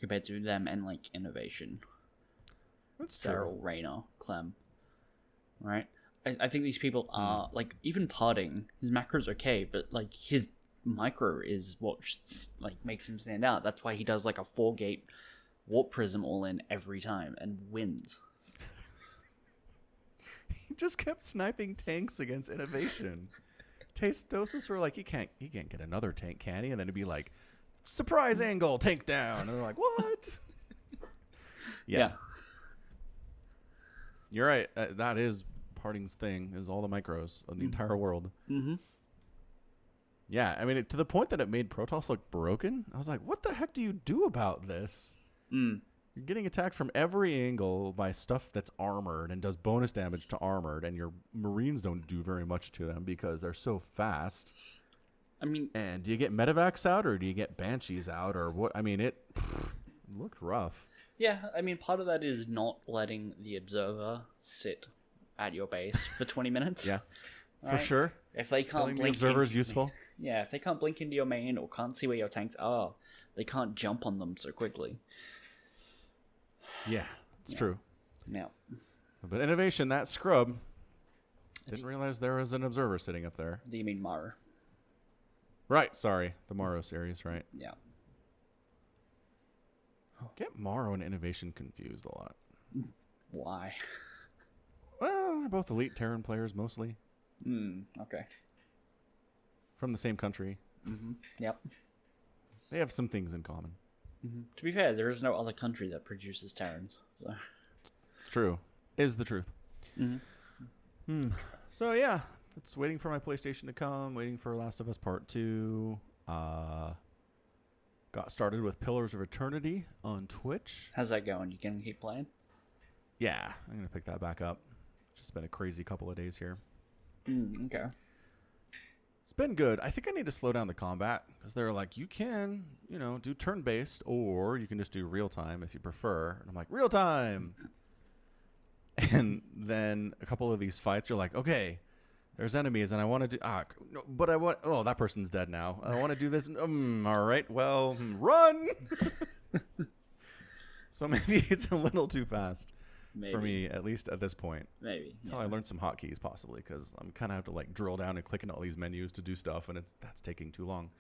[SPEAKER 3] compared to them and, Innovation.
[SPEAKER 2] That's
[SPEAKER 3] Serral,
[SPEAKER 2] true.
[SPEAKER 3] Reyna, Clem, right? I think these people are, even Parting, his macro's okay, but, his micro is what makes him stand out. That's why he does a 4-gate warp prism all in every time and wins.
[SPEAKER 2] He just kept sniping tanks against Innovation. Tastosis were he can't get another tank, can he? And then it'd be surprise angle, tank down. And they're like, what? Yeah. You're right. That is Parting's thing, is all the micros of the entire world.
[SPEAKER 3] Mm-hmm.
[SPEAKER 2] Yeah, I mean, to the point that it made Protoss look broken. I was like, what the heck do you do about this? You're getting attacked from every angle by stuff that's armored and does bonus damage to armored, and your Marines don't do very much to them because they're so fast.
[SPEAKER 3] I mean...
[SPEAKER 2] And do you get Medivacs out, or do you get Banshees out, or what? I mean, it looked rough.
[SPEAKER 3] Yeah, I mean, part of that is not letting the observer sit at your base for 20 minutes.
[SPEAKER 2] Yeah,
[SPEAKER 3] right?
[SPEAKER 2] for sure.
[SPEAKER 3] If they can't blink...
[SPEAKER 2] The observer is useful.
[SPEAKER 3] Yeah, if they can't blink into your main or can't see where your tanks are, they can't jump on them so quickly.
[SPEAKER 2] Yeah, it's true.
[SPEAKER 3] Yeah.
[SPEAKER 2] But Innovation, that scrub, didn't realize there was an observer sitting up there.
[SPEAKER 3] Do you mean Mara?
[SPEAKER 2] Right, sorry. The Morrow series, right?
[SPEAKER 3] Yeah.
[SPEAKER 2] Get Morrow and Innovation confused a lot.
[SPEAKER 3] Why?
[SPEAKER 2] Well, they're both elite Terran players, mostly.
[SPEAKER 3] Okay.
[SPEAKER 2] From the same country.
[SPEAKER 3] Mm-hmm. Yep.
[SPEAKER 2] They have some things in common.
[SPEAKER 3] Mm-hmm. To be fair, there is no other country that produces Terrans. So.
[SPEAKER 2] It's true. Is the truth.
[SPEAKER 3] Mm-hmm.
[SPEAKER 2] So, yeah. It's waiting for my PlayStation to come. Waiting for Last of Us Part 2. Got started with Pillars of Eternity on Twitch.
[SPEAKER 3] How's that going? You gonna keep playing?
[SPEAKER 2] Yeah. I'm going to pick that back up. It's just been a crazy couple of days here.
[SPEAKER 3] Okay.
[SPEAKER 2] It's been good. I think I need to slow down the combat because they're like, you can, do turn-based, or you can just do real-time if you prefer. And I'm like, real-time! And then a couple of these fights, you're like, okay, there's enemies, and I want to do... no, but I want... Oh, that person's dead now. I want to do this. All right, well, run! So maybe it's a little too fast. Maybe. For me, at least at this point.
[SPEAKER 3] Maybe.
[SPEAKER 2] Until I learned some hotkeys, possibly, because I'm kind of have to drill down and click in all these menus to do stuff, and that's taking too long.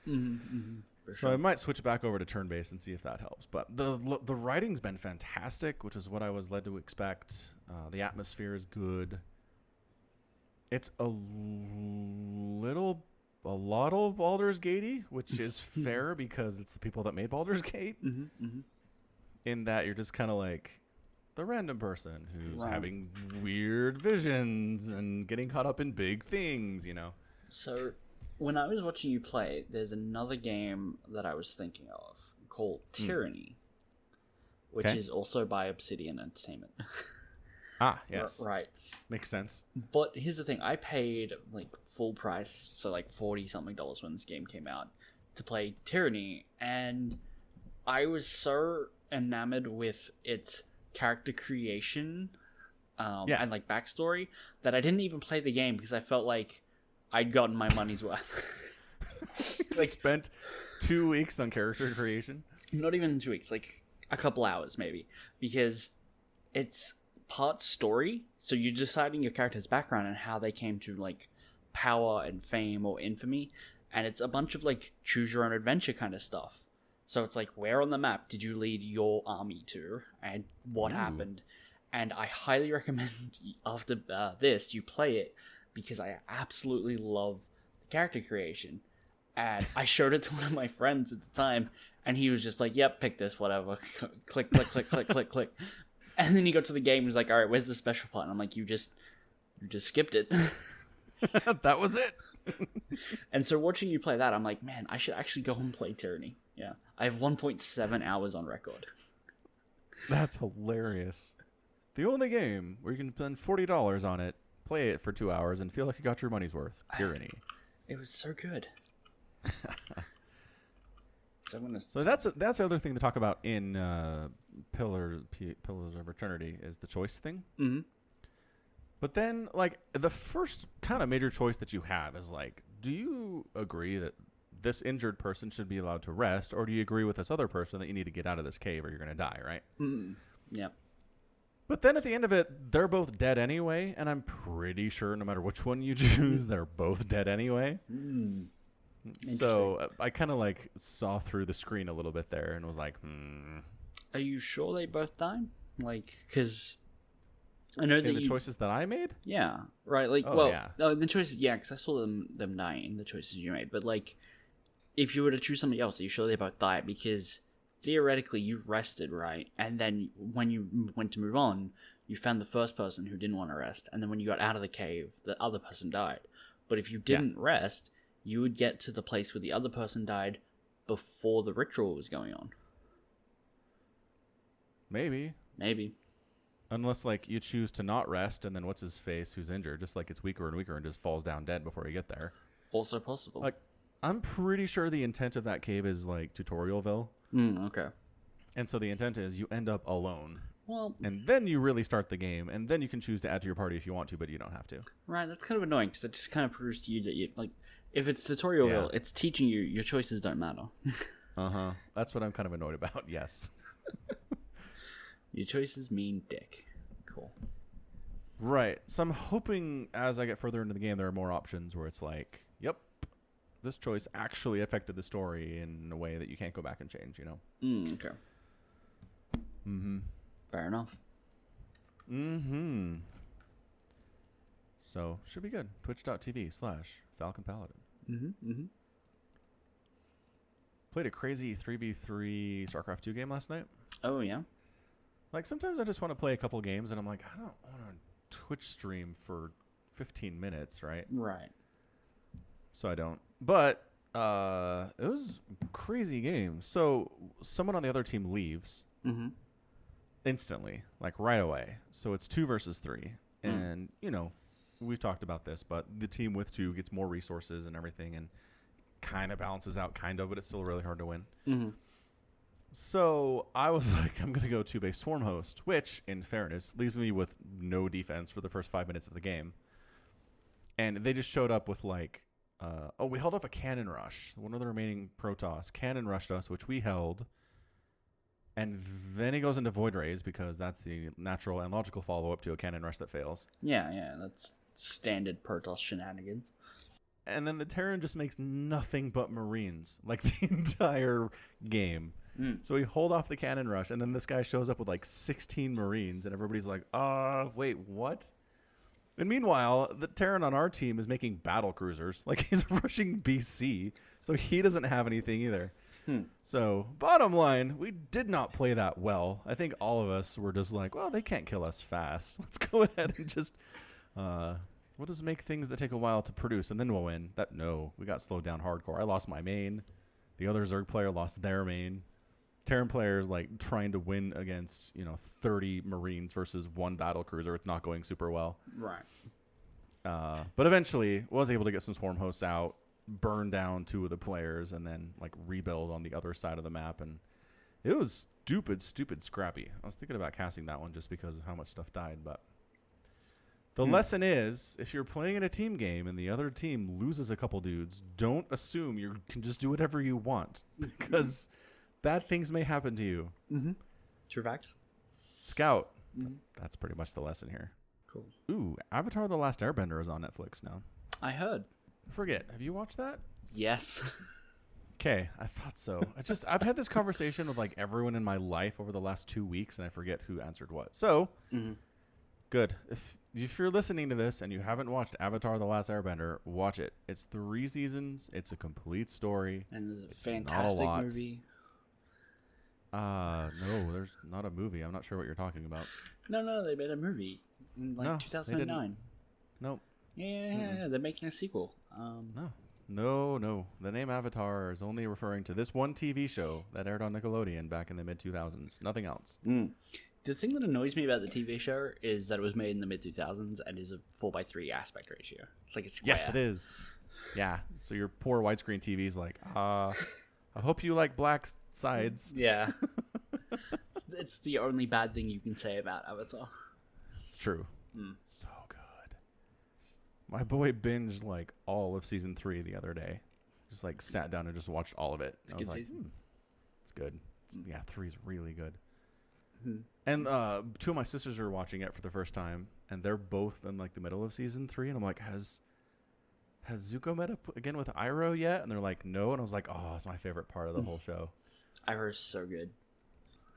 [SPEAKER 2] So I might switch back over to turn-based and see if that helps. But the writing's been fantastic, which is what I was led to expect. The atmosphere is good. It's a lot of Baldur's Gate-y, which is fair because it's the people that made Baldur's Gate. In that you're just kind of like the random person who's having weird visions and getting caught up in big things,
[SPEAKER 3] So, when I was watching you play, there's another game that I was thinking of called Tyranny, which is also by Obsidian Entertainment.
[SPEAKER 2] Yes.
[SPEAKER 3] Right.
[SPEAKER 2] Makes sense.
[SPEAKER 3] But here's the thing. I paid, full price, so $40-something when this game came out, to play Tyranny, and I was so enamored with its character creation and backstory that I didn't even play the game because I felt like I'd gotten my money's worth.
[SPEAKER 2] Spent 2 weeks on character creation?
[SPEAKER 3] Not even 2 weeks, a couple hours maybe, because it's part story, so you're deciding your character's background and how they came to power and fame or infamy, and it's a bunch of choose your own adventure kind of stuff. So it's where on the map did you lead your army to, and what happened? And I highly recommend after this you play it because I absolutely love the character creation. And I showed it to one of my friends at the time, and he was just like, "Yep, pick this, whatever." click, click, click, click, click, click. And then he got to the game and was like, "All right, where's the special part?" And I'm like, "You just You just skipped it.
[SPEAKER 2] That was it.
[SPEAKER 3] And so watching you play that, I'm like, man, I should actually go and play Tyranny. Yeah. I have 1.7 hours on record.
[SPEAKER 2] That's hilarious. The only game where you can spend $40 on it, play it for 2 hours, and feel like you got your money's worth. Tyranny.
[SPEAKER 3] It was so good.
[SPEAKER 2] So that's the other thing to talk about in Pillars of Eternity is the choice thing.
[SPEAKER 3] Mm-hmm.
[SPEAKER 2] But then, like, the first kind of major choice that you have is, like, do you agree that this injured person should be allowed to rest, or do you agree with this other person that you need to get out of this cave or you're going to die, right?
[SPEAKER 3] Mm-hmm. Yeah.
[SPEAKER 2] But then at the end of it, they're both dead anyway, and I'm pretty sure no matter which one you choose, they're both dead anyway.
[SPEAKER 3] Mm.
[SPEAKER 2] So I kind of, like, saw through the screen a little bit there and was like,
[SPEAKER 3] Are you sure they both died? Like, because... I know that
[SPEAKER 2] the choices that I made?
[SPEAKER 3] Yeah, right. Like,
[SPEAKER 2] yeah.
[SPEAKER 3] The choices, yeah, because I saw them dying, the choices you made. But, like, if you were to choose somebody else, are you sure they both died? Because theoretically, you rested, right? And then when you went to move on, you found the first person who didn't want to rest. And then when you got out of the cave, the other person died. But if you didn't rest, you would get to the place where the other person died before the ritual was going on.
[SPEAKER 2] Maybe. Unless, like, you choose to not rest, and then what's his face who's injured, just like it's weaker and weaker and just falls down dead before you get there.
[SPEAKER 3] Also possible.
[SPEAKER 2] Like, I'm pretty sure the intent of that cave is, like, Tutorialville.
[SPEAKER 3] Okay.
[SPEAKER 2] And so the intent is you end up alone.
[SPEAKER 3] Well...
[SPEAKER 2] And then you really start the game, and then you can choose to add to your party if you want to, but you don't have to.
[SPEAKER 3] Right, that's kind of annoying, because it just kind of proves to you that you, like, if it's Tutorialville, it's teaching you your choices don't matter.
[SPEAKER 2] Uh-huh. That's what I'm kind of annoyed about, yes.
[SPEAKER 3] Your choices mean dick. Cool.
[SPEAKER 2] Right. So I'm hoping as I get further into the game, there are more options where it's like, yep, this choice actually affected the story in a way that you can't go back and change, you know?
[SPEAKER 3] Okay.
[SPEAKER 2] Mm-hmm.
[SPEAKER 3] Fair enough.
[SPEAKER 2] Mm-hmm. So, should be good. Twitch.tv/Falcon Paladin.
[SPEAKER 3] Mm-hmm.
[SPEAKER 2] Played a crazy 3v3 StarCraft 2 game last night.
[SPEAKER 3] Oh, yeah?
[SPEAKER 2] Like, sometimes I just want to play a couple games, and I'm like, I don't want to Twitch stream for 15 minutes, right?
[SPEAKER 3] Right.
[SPEAKER 2] So I don't. But it was a crazy game. So someone on the other team leaves instantly, like right away. So it's 2 versus 3. And, you know, we've talked about this, but the team with 2 gets more resources and everything and kind of balances out, but it's still really hard to win.
[SPEAKER 3] Mm-hmm.
[SPEAKER 2] So I was like, I'm going to go 2-base Swarm Host, which, in fairness, leaves me with no defense for the first 5 minutes of the game. And they just showed up with, like, we held off a Cannon Rush. One of the remaining Protoss Cannon Rushed us, which we held. And then he goes into Void Rays because that's the natural and logical follow-up to a Cannon Rush that fails.
[SPEAKER 3] Yeah, that's standard Protoss shenanigans.
[SPEAKER 2] And then the Terran just makes nothing but Marines, like the entire game. So we hold off the Cannon Rush, and then this guy shows up with like 16 Marines, and everybody's like, wait, what? And meanwhile, the Terran on our team is making battle cruisers. Like, he's rushing BC, so he doesn't have anything either. So, bottom line, we did not play that well. I think all of us were just like, well, they can't kill us fast. Let's go ahead and just, we'll just make things that take a while to produce, and then we'll win. No, we got slowed down hardcore. I lost my main. The other Zerg player lost their main. Terran players, like, trying to win against, 30 Marines versus 1 battle cruiser. It's not going super well.
[SPEAKER 3] Right.
[SPEAKER 2] But eventually was able to get some Swarm Hosts out, burn down 2 of the players, and then, like, rebuild on the other side of the map. And it was stupid scrappy. I was thinking about casting that one just because of how much stuff died. But the lesson is, if you're playing in a team game and the other team loses a couple dudes, don't assume you can just do whatever you want. Because bad things may happen to you.
[SPEAKER 3] True facts.
[SPEAKER 2] Scout. That's pretty much the lesson here.
[SPEAKER 3] Cool.
[SPEAKER 2] Ooh, Avatar: The Last Airbender is on Netflix now.
[SPEAKER 3] I heard.
[SPEAKER 2] I forget. Have you watched that?
[SPEAKER 3] Yes.
[SPEAKER 2] Okay, I thought so. I've had this conversation with like everyone in my life over the last 2 weeks, and I forget who answered what. So, good. If you're listening to this and you haven't watched Avatar: The Last Airbender, watch it. It's 3 seasons. It's a complete story.
[SPEAKER 3] And there's a
[SPEAKER 2] It's
[SPEAKER 3] fantastic
[SPEAKER 2] not a lot.
[SPEAKER 3] movie.
[SPEAKER 2] No, there's not a movie. I'm not sure what you're talking about.
[SPEAKER 3] No, they made a movie in like
[SPEAKER 2] No,
[SPEAKER 3] 2009.
[SPEAKER 2] Nope.
[SPEAKER 3] Yeah, they're making a sequel.
[SPEAKER 2] No. The name Avatar is only referring to this one TV show that aired on Nickelodeon back in the mid-2000s. Nothing else.
[SPEAKER 3] The thing that annoys me about the TV show is that it was made in the mid-2000s and is a 4:3 aspect ratio. It's like a square.
[SPEAKER 2] Yes, it is. Yeah. So your poor widescreen TV's like, I hope you like black sides.
[SPEAKER 3] Yeah. It's the only bad thing you can say about Avatar.
[SPEAKER 2] It's true. So good. My boy binged like all of season 3 the other day. Just like sat down and just watched all of it.
[SPEAKER 3] It's a good season.
[SPEAKER 2] It's good. Yeah, 3's really good. And 2 of my sisters are watching it for the first time, and they're both in like the middle of season 3, and I'm like, has Zuko met up again with Iroh yet? And they're like, no. And I was like, oh, it's my favorite part of the whole show.
[SPEAKER 3] Iroh's so good.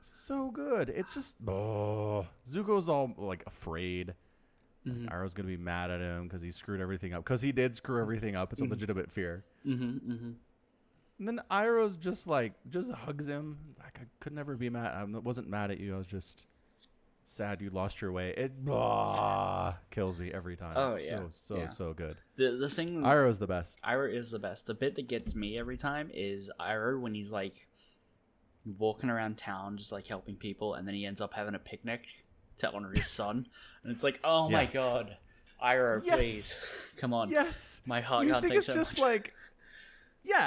[SPEAKER 2] So good. It's just Zuko's all like afraid. Iroh's gonna be mad at him because he screwed everything up. Because he did screw everything up. It's a legitimate fear. And then Iroh's just hugs him. It's like, I could never be mad. I wasn't mad at you. I was just sad you lost your way. It kills me every time.
[SPEAKER 3] Oh,
[SPEAKER 2] it's
[SPEAKER 3] yeah.
[SPEAKER 2] so good.
[SPEAKER 3] The thing.
[SPEAKER 2] Iroh's the best.
[SPEAKER 3] Iroh is the best. The bit that gets me every time is Iroh when he's like walking around town just like helping people, and then he ends up having a picnic to honor his son, and it's like, oh my god, Iroh, please come on.
[SPEAKER 2] Yes,
[SPEAKER 3] my heart
[SPEAKER 2] you
[SPEAKER 3] can't
[SPEAKER 2] think
[SPEAKER 3] take
[SPEAKER 2] it's
[SPEAKER 3] so
[SPEAKER 2] just
[SPEAKER 3] much.
[SPEAKER 2] like,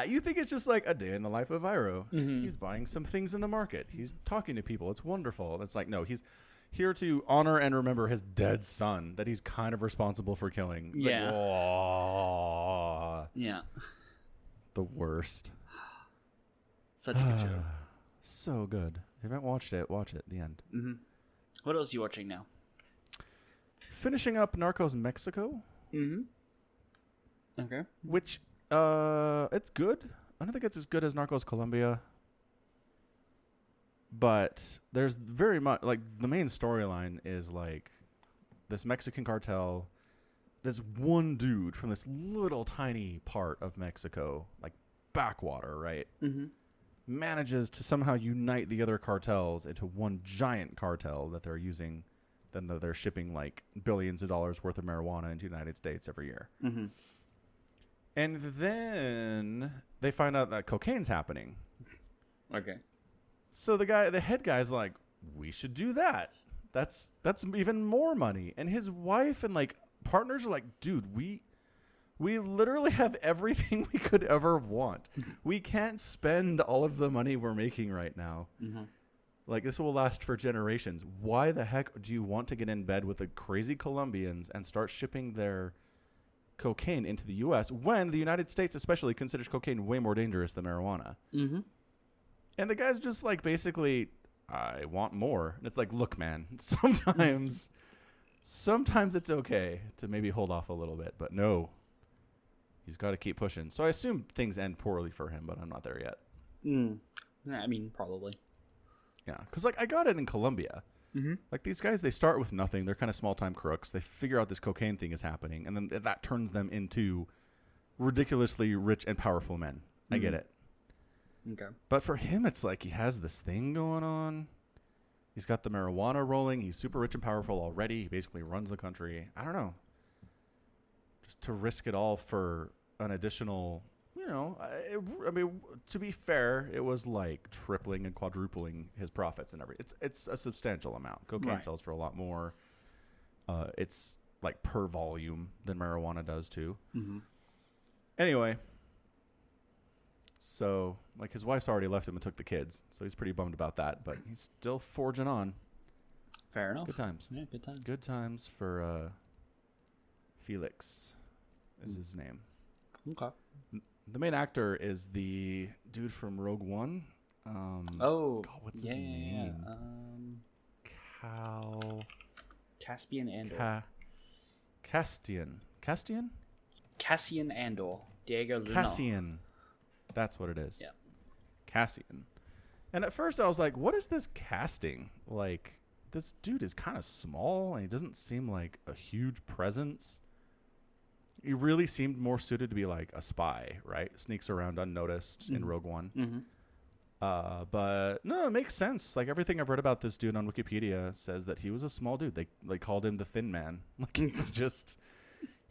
[SPEAKER 2] you think it's just like a day in the life of Iroh. He's buying some things in the market, he's talking to people, it's wonderful. And it's like, no, he's here to honor and remember his dead son that he's kind of responsible for killing. It's
[SPEAKER 3] Yeah.
[SPEAKER 2] Like,
[SPEAKER 3] Yeah,
[SPEAKER 2] the worst.
[SPEAKER 3] such a good show.
[SPEAKER 2] So good. If you haven't watched it, watch it. The end.
[SPEAKER 3] What else are you watching now?
[SPEAKER 2] Finishing up Narcos Mexico,
[SPEAKER 3] Okay.
[SPEAKER 2] which it's good. I don't think it's as good as Narcos Colombia, but there's very much like the main storyline is like this Mexican cartel, this one dude from this little tiny part of Mexico, like backwater, right? Manages to somehow unite the other cartels into one giant cartel that they're using, then they're shipping like billions of dollars worth of marijuana into the United States every year. And then they find out that cocaine's happening.
[SPEAKER 3] Okay.
[SPEAKER 2] So the head guy's like, we should do that. That's even more money. And his wife and like partners are like, dude, we literally have everything we could ever want. We can't spend all of the money we're making right now. Like, this will last for generations. Why the heck do you want to get in bed with the crazy Colombians and start shipping their cocaine into the U.S. when the United States especially considers cocaine way more dangerous than marijuana? And the guy's just like, basically, I want more. And it's like, look, man, sometimes it's okay to maybe hold off a little bit, but no. He's got to keep pushing. So I assume things end poorly for him, but I'm not there yet.
[SPEAKER 3] I mean, probably.
[SPEAKER 2] Yeah, because like I got it in Colombia. Like these guys, they start with nothing. They're kind of small-time crooks. They figure out this cocaine thing is happening, and then that turns them into ridiculously rich and powerful men. I get it.
[SPEAKER 3] Okay.
[SPEAKER 2] But for him, it's like he has this thing going on. He's got the marijuana rolling. He's super rich and powerful already. He basically runs the country. I don't know. Just to risk it all for an additional, I mean, to be fair, it was like tripling and quadrupling his profits and everything. It's a substantial amount. Cocaine sells for a lot more. It's like per volume than marijuana does too. Anyway, so like his wife's already left him and took the kids, so he's pretty bummed about that. But he's still forging on.
[SPEAKER 3] Fair enough.
[SPEAKER 2] Good times.
[SPEAKER 3] Yeah, good times.
[SPEAKER 2] Good times for Felix is his name.
[SPEAKER 3] Okay.
[SPEAKER 2] The main actor is the dude from Rogue One.
[SPEAKER 3] God,
[SPEAKER 2] what's his name?
[SPEAKER 3] Caspian Andor.
[SPEAKER 2] Castian.
[SPEAKER 3] Cassian Andor. Diego Luna.
[SPEAKER 2] Cassian. That's what it is.
[SPEAKER 3] Yeah.
[SPEAKER 2] Cassian. And at first I was like, what is this casting? Like, this dude is kind of small and he doesn't seem like a huge presence. He really seemed more suited to be like a spy, right? Sneaks around unnoticed in Rogue One. But no, it makes sense. Like everything I've read about this dude on Wikipedia says that he was a small dude. They called him the Thin Man. Like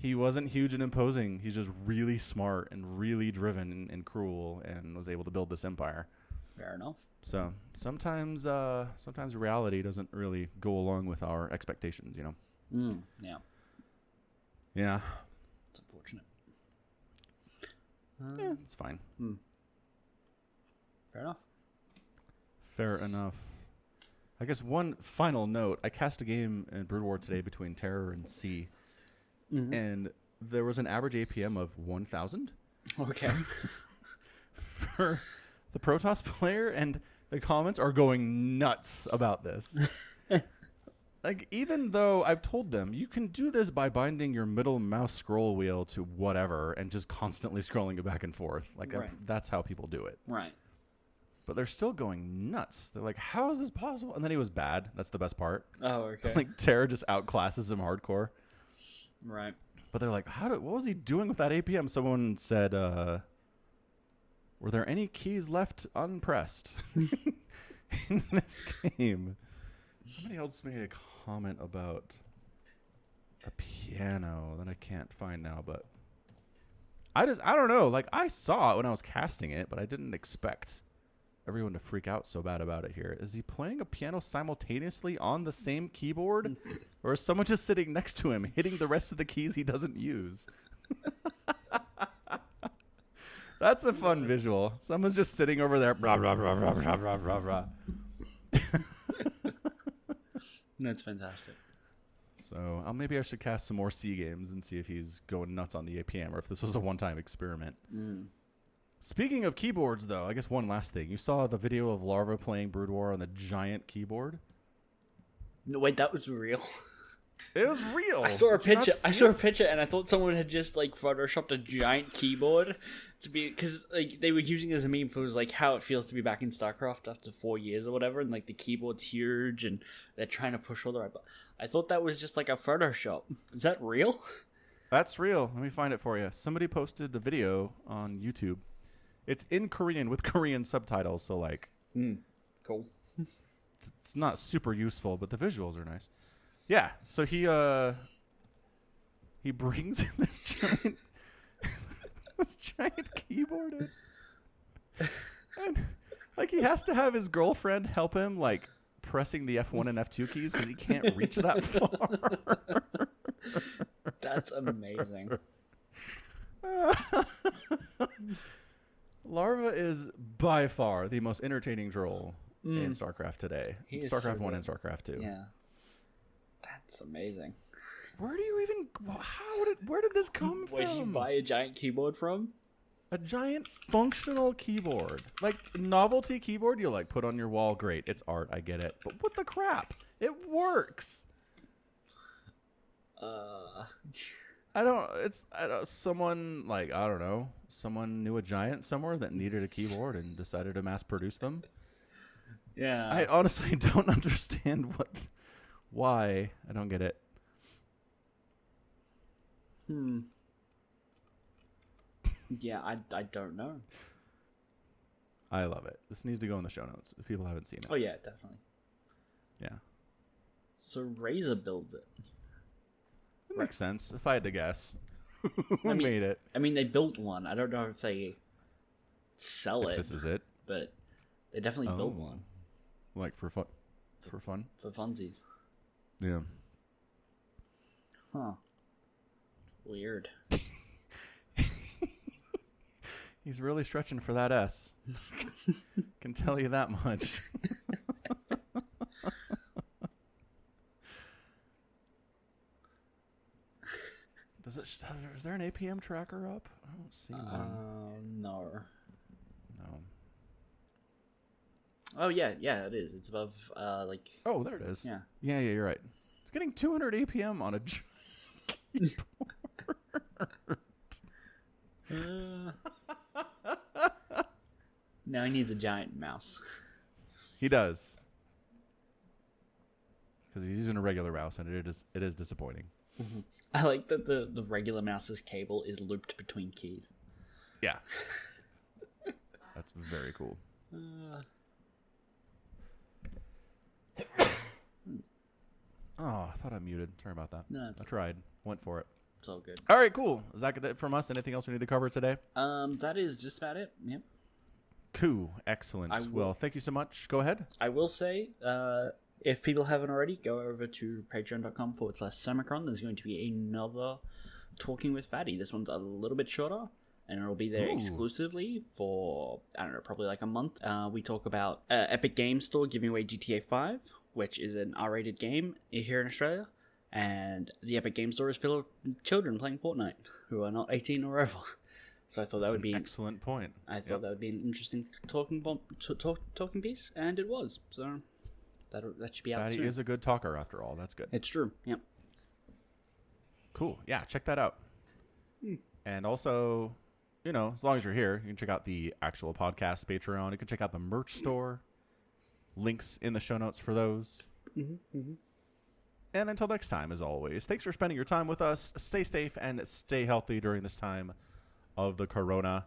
[SPEAKER 2] He wasn't huge and imposing. He's just really smart and really driven and cruel, and was able to build this empire.
[SPEAKER 3] Fair enough.
[SPEAKER 2] So sometimes reality doesn't really go along with our expectations, you know.
[SPEAKER 3] Yeah.
[SPEAKER 2] Yeah.
[SPEAKER 3] It's unfortunate.
[SPEAKER 2] Yeah, it's fine.
[SPEAKER 3] Fair enough.
[SPEAKER 2] Fair enough. I guess one final note. I cast a game in Brood War today between Terror and Sea. And there was an average APM of 1,000.
[SPEAKER 3] Okay.
[SPEAKER 2] For the Protoss player, and the comments are going nuts about this. Like, even though I've told them, you can do this by binding your middle mouse scroll wheel to whatever and just constantly scrolling it back and forth. Like,
[SPEAKER 3] Right.
[SPEAKER 2] that's how people do it.
[SPEAKER 3] Right.
[SPEAKER 2] But they're still going nuts. They're like, how is this possible? And then he was bad. That's the best part.
[SPEAKER 3] Oh, okay.
[SPEAKER 2] Like, Terra just outclasses him hardcore.
[SPEAKER 3] Right.
[SPEAKER 2] But they're like, what was he doing with that APM? Someone said, were there any keys left unpressed in this game? Somebody else made a comment about a piano that I can't find now, but I don't know. Like, I saw it when I was casting it, but I didn't expect everyone to freak out so bad about it here. Is he playing a piano simultaneously on the same keyboard? Or is someone just sitting next to him hitting the rest of the keys he doesn't use? That's a fun visual. Someone's just sitting over there. Blah, blah, blah, blah, blah, blah, blah, blah.
[SPEAKER 3] That's fantastic.
[SPEAKER 2] So maybe I should cast some more C games and see if he's going nuts on the APM or if this was a one-time experiment. Speaking of keyboards, though, I guess one last thing. You saw the video of Larva playing Brood War on the giant keyboard?
[SPEAKER 3] No, wait, that was real.
[SPEAKER 2] It was real.
[SPEAKER 3] I saw a
[SPEAKER 2] Did you not
[SPEAKER 3] picture. I
[SPEAKER 2] see
[SPEAKER 3] saw a
[SPEAKER 2] it?
[SPEAKER 3] picture, and I thought someone had just like photoshopped a giant keyboard to be because like they were using it as a meme for like how it feels to be back in StarCraft after 4 years or whatever, and like the keyboard's huge, and they're trying to push all the right. But I thought that was just like a Photoshop. Is that real?
[SPEAKER 2] That's real. Let me find it for you. Somebody posted the video on YouTube. It's in Korean with Korean subtitles, so like
[SPEAKER 3] Cool.
[SPEAKER 2] it's not super useful, but the visuals are nice. Yeah, so he brings in this giant keyboard in. And like he has to have his girlfriend help him like pressing the F1 and F2 keys because he can't reach that far.
[SPEAKER 3] That's amazing.
[SPEAKER 2] Larva is by far the most entertaining troll in StarCraft today.
[SPEAKER 3] He is
[SPEAKER 2] StarCraft
[SPEAKER 3] so
[SPEAKER 2] 1
[SPEAKER 3] good.
[SPEAKER 2] and StarCraft 2.
[SPEAKER 3] Yeah. That's amazing.
[SPEAKER 2] Where do you even where did this come from?
[SPEAKER 3] Where did you buy a giant keyboard from?
[SPEAKER 2] A giant functional keyboard. Like novelty keyboard you like put on your wall, great. It's art, I get it. But what the crap? It works. Someone knew a giant somewhere that needed a keyboard and decided to mass produce them.
[SPEAKER 3] Yeah.
[SPEAKER 2] I honestly don't understand why. I don't get it.
[SPEAKER 3] Yeah, I don't know.
[SPEAKER 2] I love it. This needs to go in the show notes if people haven't seen it.
[SPEAKER 3] Oh yeah, definitely.
[SPEAKER 2] Yeah.
[SPEAKER 3] So Razer builds it.
[SPEAKER 2] It makes sense if I had to guess. Who
[SPEAKER 3] I mean-
[SPEAKER 2] made it?
[SPEAKER 3] I mean, they built one. I don't know if they sell
[SPEAKER 2] If
[SPEAKER 3] it,
[SPEAKER 2] this is it.
[SPEAKER 3] but they definitely built
[SPEAKER 2] Oh.
[SPEAKER 3] one
[SPEAKER 2] Like for fun. For fun?
[SPEAKER 3] for funsies.
[SPEAKER 2] Yeah.
[SPEAKER 3] Huh. Weird.
[SPEAKER 2] He's really stretching for that S. Can tell you that much. Is there an APM tracker up? I don't see one.
[SPEAKER 3] No.
[SPEAKER 2] No.
[SPEAKER 3] Oh yeah, it is. It's above like
[SPEAKER 2] Oh, there it is.
[SPEAKER 3] Yeah.
[SPEAKER 2] Yeah, you're right. It's getting 200 APM on a keyboard.
[SPEAKER 3] Now he needs a giant mouse.
[SPEAKER 2] He does. Because he's using a regular mouse, and it is disappointing.
[SPEAKER 3] I like that the regular mouse's cable is looped between keys.
[SPEAKER 2] Yeah. That's very cool. Oh, I thought I muted. Sorry about that.
[SPEAKER 3] No, it's
[SPEAKER 2] I tried. Went for it.
[SPEAKER 3] It's all good.
[SPEAKER 2] All right, cool. Is that it from us? Anything else we need to cover today?
[SPEAKER 3] That is just about it. Yep.
[SPEAKER 2] Cool. Excellent. Well, thank you so much. Go ahead.
[SPEAKER 3] I will say, if people haven't already, go over to patreon.com/Samicron. There's going to be another Talking with Fatty. This one's a little bit shorter, and it'll be there exclusively for, I don't know, probably like a month. We talk about Epic Games Store giving away GTA 5, which is an R-rated game here in Australia. And the Epic Games Store is filled with children playing Fortnite who are not 18 or over. So I thought that would be
[SPEAKER 2] an excellent point.
[SPEAKER 3] I thought that would be an interesting talking piece, and it was. So that should be out
[SPEAKER 2] Fatty
[SPEAKER 3] soon.
[SPEAKER 2] is a good talker after all. That's good.
[SPEAKER 3] It's true. Yep.
[SPEAKER 2] Cool. Yeah, check that out. And also, as long as you're here, you can check out the actual podcast Patreon. You can check out the merch store. Links in the show notes for those. And until next time, as always, thanks for spending your time with us. Stay safe and stay healthy during this time of the corona.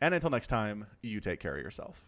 [SPEAKER 2] And until next time, you take care of yourself.